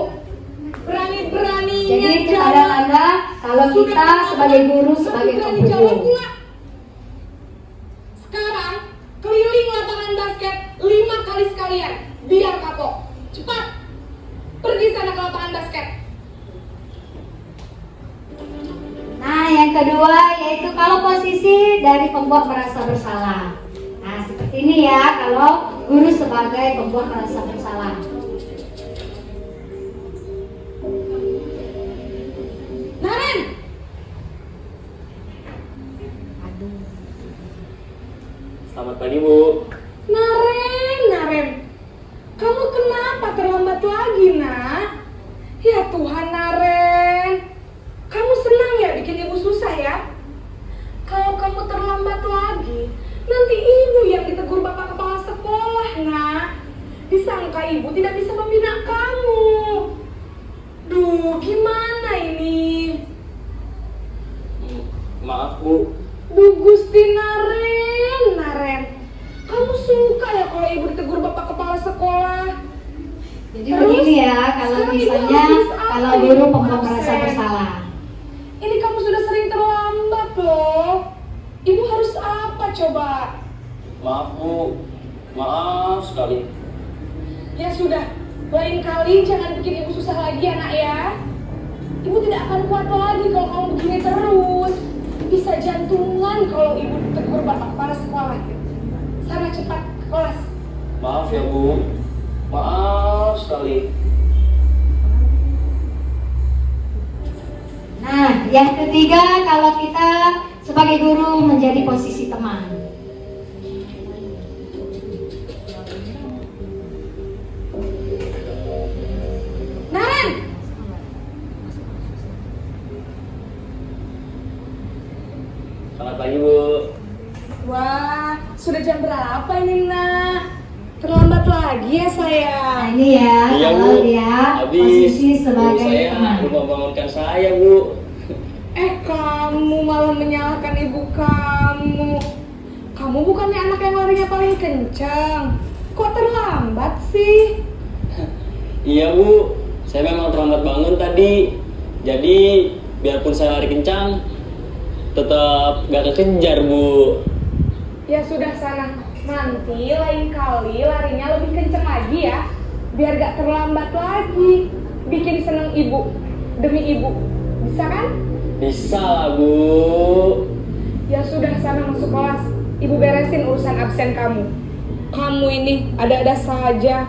Berani-beraninya Jadi itu jawab. tanda-tanda kalau kita sebagai guru, sebagai Berani jawab penghukum. pula. Sekarang keliling lapangan basket 5 kali sekalian. Biar kapok. Cepat. Pergi sana ke lapangan basket. Nah, yang kedua yaitu kalau posisi dari pembuat merasa bersalah. Nah, seperti ini ya kalau guru sebagai pembuat merasa bersalah. Naren, Selamat pagi Bu. Naren, kamu kenapa terlambat lagi, nak? Ya Tuhan, Naren, kamu senang ya bikin ibu susah ya? Kalau kamu terlambat lagi, nanti ibu yang ditegur bapak kepala sekolah, nak. Disangka ibu tidak bisa membina kamu. Duh, gimana ini? Maaf Bu. Duh Gusti Naren, kamu suka ya kalau ibu ditegur bapak kepala sekolah? Jadi begini ya kalau misalnya kalau guru pembuat merasa bersalah. Ini kamu sudah sering terlambat loh. Ibu harus apa coba? Maaf Bu. Maaf sekali. Ya sudah, lain kali jangan bikin ibu susah lagi ya nak ya. Ibu tidak akan kuat lagi kalau kamu begini terus. Bisa jantungan kalau ibu ditegur bapak kepala sekolah. Sana cepat ke kelas. Maaf ya Bu. Maaf sekali. Nah, yang ketiga kalau kita sebagai guru menjadi posisi teman. Naren, Selamat pagi Bu. wah sudah jam berapa ini nak? Terlambat lagi ya saya. Nah, ini ya Iya, kalau Bu. dia Habis posisi Bu sebagai saya teman. lupa bangunkan saya Bu. Kamu malah menyalahkan ibu kamu. Kamu bukannya anak yang larinya paling kencang. Kok terlambat sih? Iya Bu. Saya memang terlambat bangun tadi. Jadi biarpun saya lari kencang, tetap gak kekejar Bu. Ya sudah sana. Nanti lain kali larinya lebih kencang lagi ya. Biar gak terlambat lagi. Bikin seneng ibu. Demi ibu. Bisa kan? Bisa lah Bu. Ya sudah sana masuk kelas. Ibu beresin urusan absen kamu. Kamu ini ada-ada saja.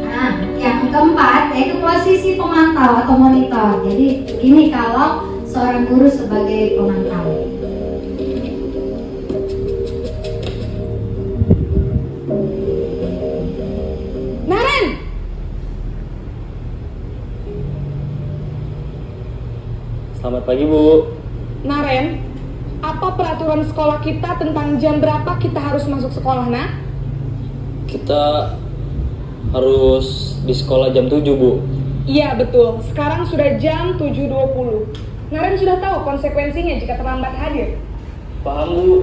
Nah, yang keempat yaitu posisi pemantau atau monitor. Jadi ini kalau seorang guru sebagai pemantau. Naren! pagi, Bu. Naren, apa peraturan sekolah kita tentang jam berapa kita harus masuk sekolah, nak? Kita harus di sekolah jam 7, Bu. Iya, betul. Sekarang sudah jam 7.20. Naren sudah tahu konsekuensinya jika terlambat hadir. Paham, Bu.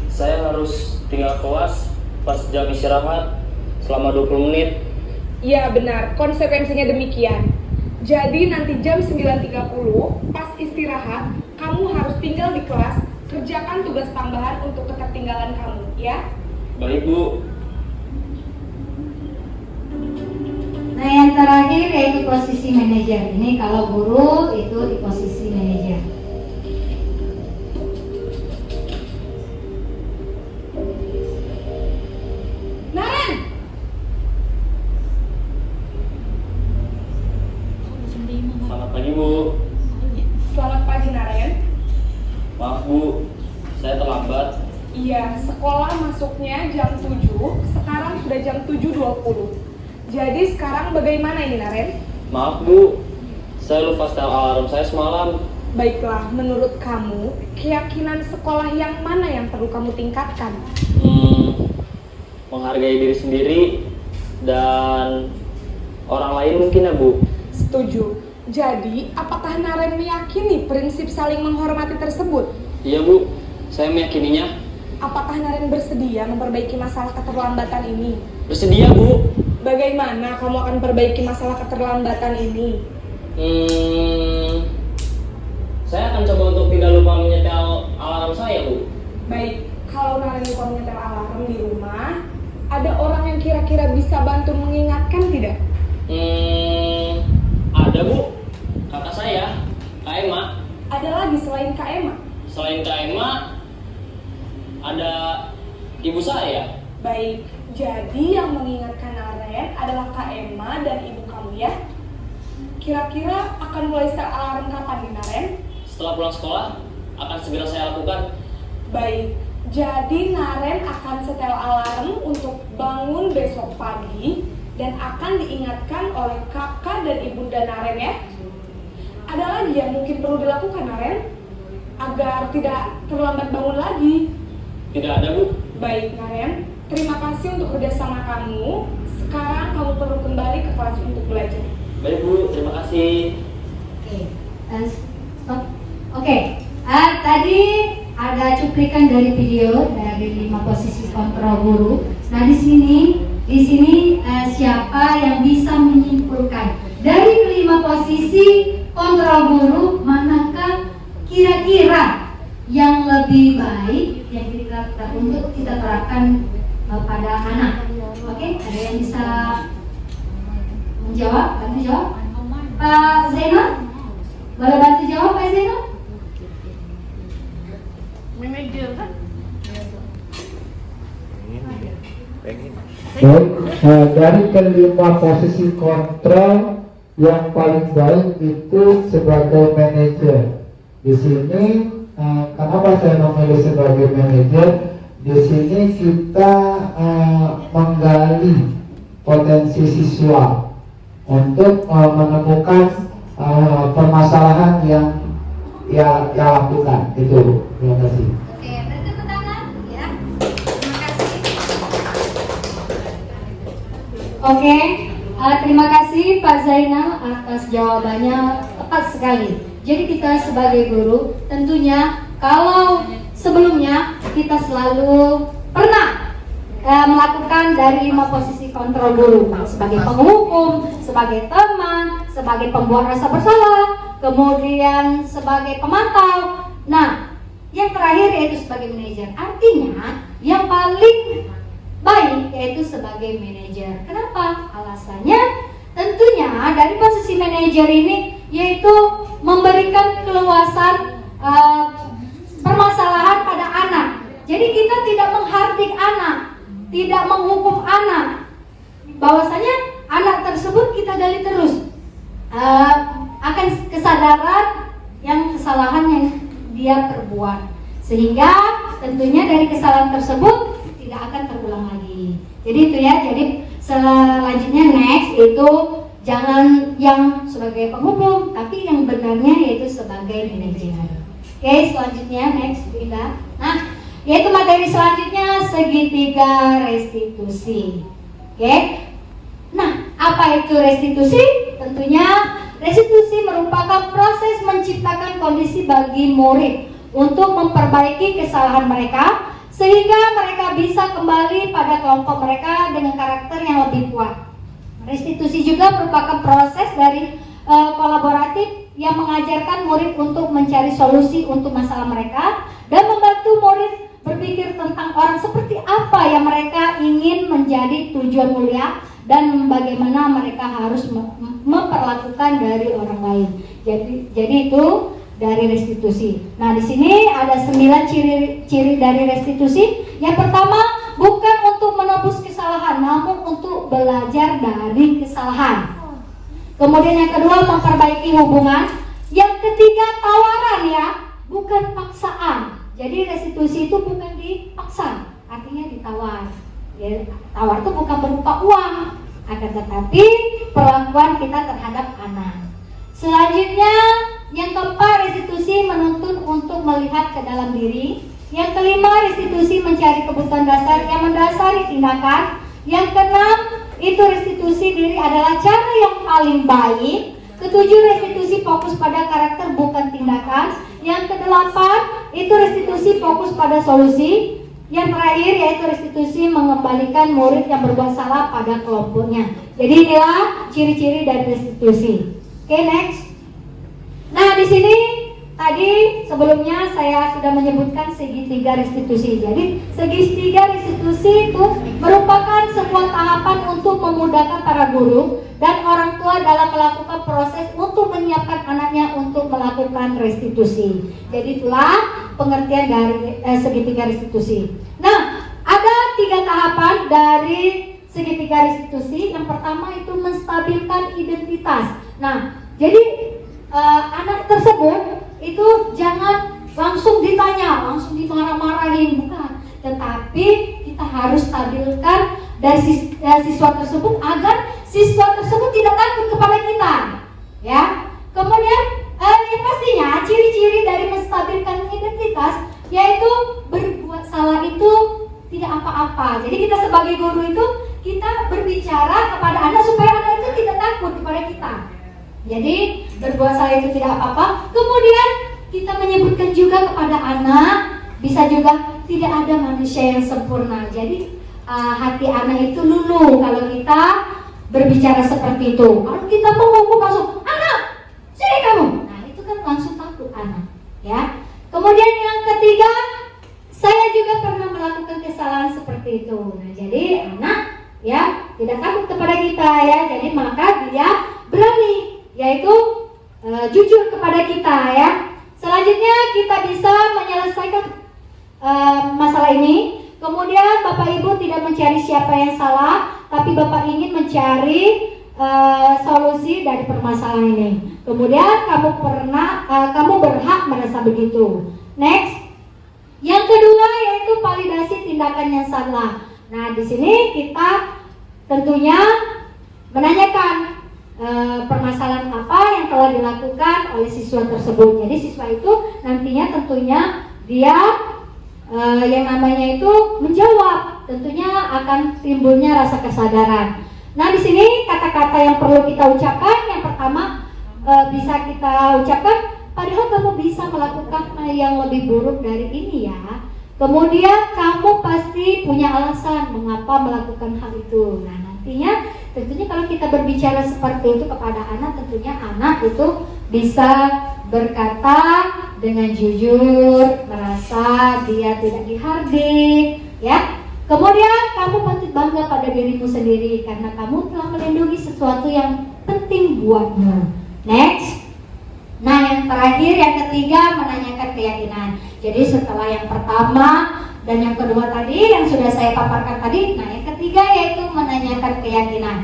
Saya harus tinggal kelas pas jam istirahat selama 20 menit. Iya, benar. Konsekuensinya demikian. Jadi nanti jam 9.30 pas istirahat, kamu harus tinggal di kelas, kerjakan tugas tambahan untuk ketertinggalan kamu, ya? Baik, Bu. Nah, yang terakhir yaitu posisi manajer. Ini kalau guru itu di posisi manajer. Naren! Selamat pagi, Bu. Selamat pagi, Naren. Maaf, Bu. Saya terlambat. Iya, sekolah masuknya jam 7, sekarang sudah jam 7.20. Jadi sekarang bagaimana ini, Naren? Maaf, Bu. Saya lupa setel alarm saya semalam. Baiklah, menurut kamu, keyakinan sekolah yang mana yang perlu kamu tingkatkan? Menghargai diri sendiri dan orang lain mungkin, ya, Bu. Setuju. Jadi, apakah Naren meyakini prinsip saling menghormati tersebut? Iya, Bu. Saya meyakininya. Apakah Naren bersedia memperbaiki masalah keterlambatan ini? Bersedia, Bu. Bagaimana kamu akan perbaiki masalah keterlambatan ini? Saya akan coba untuk tidak lupa menyetel alarm saya, Bu. Baik, kalau Naren lupa menyetel alarm di rumah, ada orang yang kira-kira bisa bantu mengingatkan tidak? Ada, Bu. Kakak saya, Kak Emma. Ada lagi selain Kak Emma? Selain Kak Emma, ada ibu saya. Baik, jadi yang mengingatkan Naren adalah Kak Emma dan ibu kamu, ya? Kira-kira akan mulai setel alarm kapan nih, Naren? Setelah pulang sekolah, akan segera saya lakukan. Baik, jadi Naren akan setel alarm untuk bangun besok pagi dan akan diingatkan oleh kakak dan ibunda Naren, ya? Ada lagi yang mungkin perlu dilakukan, Naren? Agar tidak terlambat bangun lagi. Tidak ada, Bu. Baik, Naren. Terima kasih untuk kerjasama kamu. Sekarang kamu perlu kembali ke kelas untuk belajar. Baik, Bu. Terima kasih. Stop. Oke. Tadi ada cuplikan dari video dari 5 posisi kontrol guru. Nah, di sini siapa yang bisa menyimpulkan dari kelima posisi kontrol guru manakah kira-kira yang lebih baik yang untuk kita terapkan pada anak? Oke, ada yang bisa menjawab? Bantu jawab, Pak Zainal? Boleh bantu jawab, Pak Zainal? Manajer kan? Baik, dari kelima posisi kontrol yang paling baik itu sebagai manajer. Di sini kenapa saya memilih sebagai manajer? Di sini kita menggali potensi siswa untuk menemukan permasalahan yang ia lakukan. Itu. Terima kasih. Oke, beri tepuk tangan ya. Terima kasih. Oke, terima kasih Pak Zainal atas jawabannya tepat sekali. Jadi kita sebagai guru tentunya kalau sebelumnya kita selalu pernah melakukan dari 5 posisi kontrol guru, sebagai penghukum, sebagai teman, sebagai pembuat rasa bersalah, kemudian sebagai pemantau. Nah, yang terakhir yaitu sebagai manajer. Artinya yang paling baik yaitu sebagai manajer. Kenapa? Alasannya tentunya dari posisi manajer ini yaitu memberikan keluasan permasalahan pada anak. Jadi kita tidak menghardik anak, tidak menghukum anak. Bahwasanya anak tersebut kita gali terus akan kesadaran yang kesalahan yang dia perbuat, sehingga tentunya dari kesalahan tersebut tidak akan terulang lagi. Jadi itu ya. Jadi selanjutnya next itu Jangan yang sebagai penghubung, tapi yang benarnya yaitu sebagai manajer. Oke, selanjutnya next Indah. Nah, yaitu materi selanjutnya segitiga restitusi. Oke. Nah, apa itu restitusi? Tentunya restitusi merupakan proses menciptakan kondisi bagi murid untuk memperbaiki kesalahan mereka sehingga mereka bisa kembali pada kelompok mereka dengan karakter yang lebih kuat. Restitusi juga merupakan proses dari kolaboratif yang mengajarkan murid untuk mencari solusi untuk masalah mereka dan membantu murid berpikir tentang orang seperti apa yang mereka ingin menjadi tujuan mulia dan bagaimana mereka harus memperlakukan dari orang lain. Jadi itu dari restitusi. Nah, di sini ada 9 ciri dari restitusi. Yang pertama, bukan untuk menebus kesalahan, namun untuk belajar dari kesalahan. Kemudian yang kedua, memperbaiki hubungan. Yang ketiga, tawaran ya, bukan paksaan. Jadi restitusi itu bukan dipaksa, artinya ditawar. Ya, tawar itu bukan berupa uang, akan tetapi perlakuan kita terhadap anak. Selanjutnya, yang keempat, restitusi menuntun untuk melihat ke dalam diri. Yang kelima, restitusi mencari kebutuhan dasar yang mendasari tindakan. Yang keenam, itu restitusi diri adalah cara yang paling baik. Ketujuh, restitusi fokus pada karakter bukan tindakan. Yang kedelapan, itu restitusi fokus pada solusi. Yang terakhir yaitu restitusi mengembalikan murid yang berbuat salah pada kelompoknya. Jadi inilah ciri-ciri dari restitusi. Oke, next. Nah, di sini tadi sebelumnya saya sudah menyebutkan segitiga restitusi. Jadi segitiga restitusi itu merupakan sebuah tahapan untuk memudahkan para guru dan orang tua dalam melakukan proses untuk menyiapkan anaknya untuk melakukan restitusi. Jadi itulah pengertian dari segitiga restitusi. Nah, ada 3 tahapan dari segitiga restitusi. Yang pertama itu menstabilkan identitas. Nah, jadi anak tersebut itu jangan langsung ditanya, langsung dimarah-marahin, bukan. Tetapi kita harus stabilkan dari siswa tersebut agar siswa tersebut tidak takut kepada kita, ya. Kemudian yang pastinya ciri-ciri dari menstabilkan identitas yaitu berbuat salah itu tidak apa-apa. Jadi kita sebagai guru itu kita berbicara kepada anak supaya anak itu tidak takut kepada kita. Jadi berbuat salah itu tidak apa-apa. Kemudian kita menyebutkan juga kepada anak, bisa juga tidak ada manusia yang sempurna. Jadi hati anak itu luluh kalau kita berbicara seperti itu. Kalau kita menghukum langsung, anak, sini kamu. Nah, itu kan langsung takut anak, ya. Kemudian yang ketiga, saya juga pernah melakukan kesalahan seperti itu. Nah, jadi anak ya tidak takut kepada kita ya. Jadi maka dia berani, yaitu jujur kepada kita ya. Selanjutnya kita bisa menyelesaikan masalah ini. Kemudian Bapak Ibu tidak mencari siapa yang salah, tapi Bapak ingin mencari solusi dari permasalahan ini. Kemudian kamu berhak merasa begitu. Next, yang kedua yaitu validasi tindakan yang salah. Nah, di sini kita tentunya menanyakan permasalahan apa yang telah dilakukan oleh siswa tersebut. Jadi siswa itu nantinya tentunya dia yang namanya itu menjawab. Tentunya akan timbulnya rasa kesadaran. Nah, di sini kata-kata yang perlu kita ucapkan yang pertama bisa kita ucapkan, padahal kamu bisa melakukan yang lebih buruk dari ini ya. Kemudian kamu pasti punya alasan mengapa melakukan hal itu. Nah, nantinya tentunya kalau kita berbicara seperti itu kepada anak, tentunya anak itu bisa berkata dengan jujur, merasa dia tidak dihardik, ya. Kemudian kamu patut bangga pada dirimu sendiri karena kamu telah melindungi sesuatu yang penting buatmu. Next. Nah, yang terakhir, yang ketiga, menanyakan keyakinan. Jadi setelah yang pertama dan yang kedua tadi yang sudah saya paparkan tadi, nah yang ketiga yaitu menanyakan keyakinan.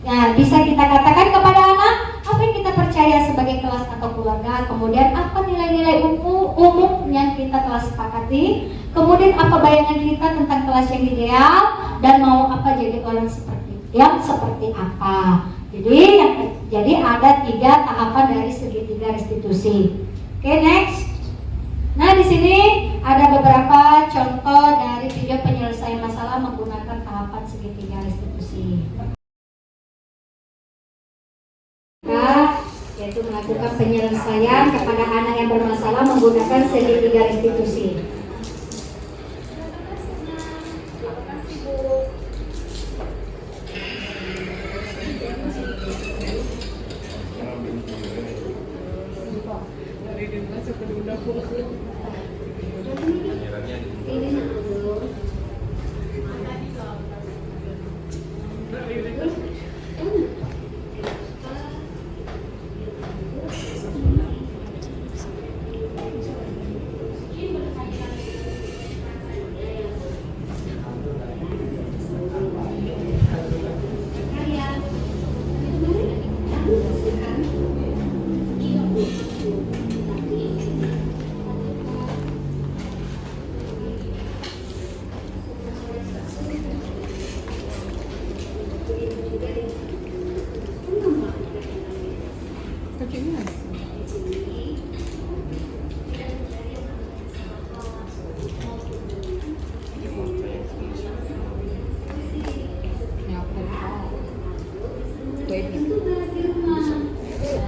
Nah, bisa kita katakan kepada anak apa yang kita percaya sebagai kelas atau keluarga, kemudian apa nilai-nilai umum yang kita telah sepakati, kemudian apa bayangan kita tentang kelas yang ideal dan mau apa jadi orang seperti apa. Jadi ada 3 tahapan dari segitiga restitusi. Oke, next. Nah, di sini ada beberapa contoh dari video penyelesaian masalah menggunakan tahapan segitiga restitusi. Yaitu melakukan penyelesaian kepada anak yang bermasalah menggunakan segitiga restitusi.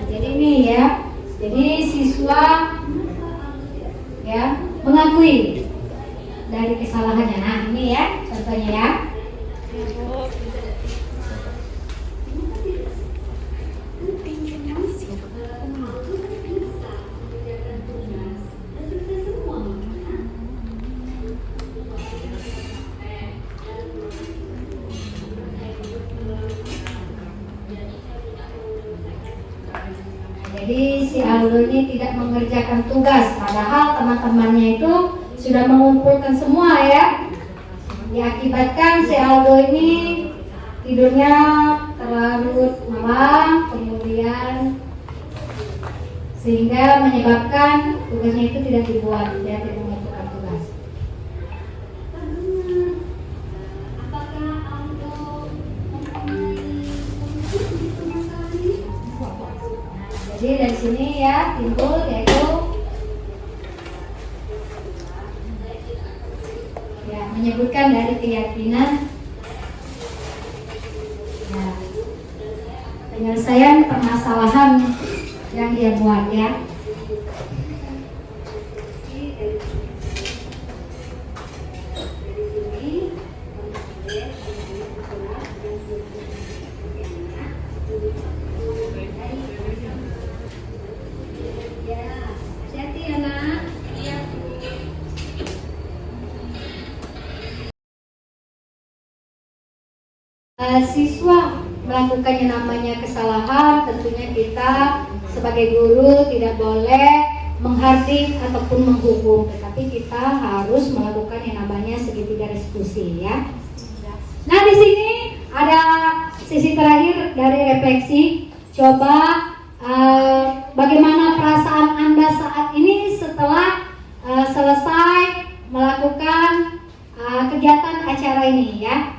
Jadi ini ya, jadi siswa ya mengakui dari kesalahannya. Nah ini ya contohnya ya. Jadi si Aldo ini tidak mengerjakan tugas, padahal teman-temannya itu sudah mengumpulkan semua ya. Diakibatkan si Aldo ini tidurnya terlalu malam, kemudian sehingga menyebabkan tugasnya itu tidak dibuat, dia tidak mengumpulkan tugas. Apakah Aldo jadi dari sini ya timbul yaitu ya menyebutkan dari keyakinan ya, penyelesaian permasalahan yang dia buat ya. Siswa melakukan yang namanya kesalahan, tentunya kita sebagai guru tidak boleh menghardik ataupun menghukum, tetapi kita harus melakukan yang namanya segitiga restitusi ya. Nah di sini ada sisi terakhir dari refleksi. Coba bagaimana perasaan Anda saat ini setelah selesai melakukan kegiatan acara ini ya.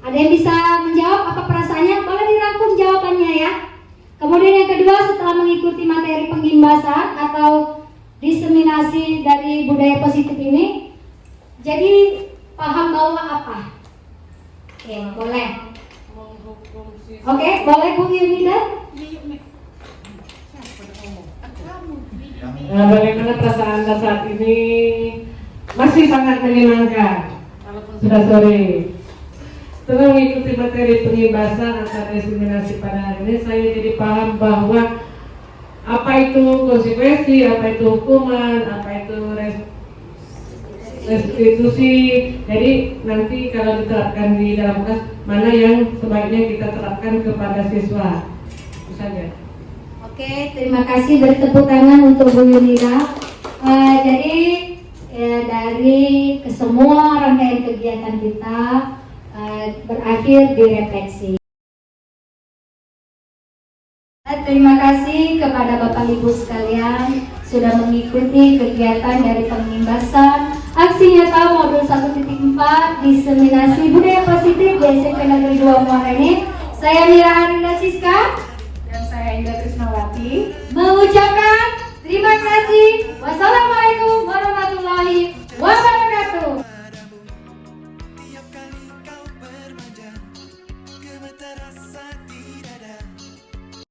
Ada yang bisa menjawab apa perasaannya? Boleh dirangkum jawabannya ya. Kemudian yang kedua, setelah mengikuti materi penggimbasan atau diseminasi dari budaya positif ini, jadi paham bahwa apa? Oke, boleh. Oke, boleh Bu Yunida? Bagaimana perasaan Anda saat ini? Masih sangat menyenangkan. Sudah sore. Setelah mengikuti materi pengimbasan atau diseminasi pada hari ini, saya jadi paham bahwa apa itu konsekuensi, apa itu hukuman, apa itu restitusi. Jadi nanti kalau diterapkan di dalam kelas, mana yang sebaiknya kita terapkan kepada siswa. Itu saja. Oke, terima kasih, beri tepuk tangan untuk Bu Yunira. Jadi dari kesemua rangkaian kegiatan kita berakhir di refleksi. Terima kasih kepada Bapak Ibu sekalian sudah mengikuti kegiatan dari pengimbasan aksi nyata modul 1.4 diseminasi budaya positif di SMP Negeri 2 Muara ini. Saya Mira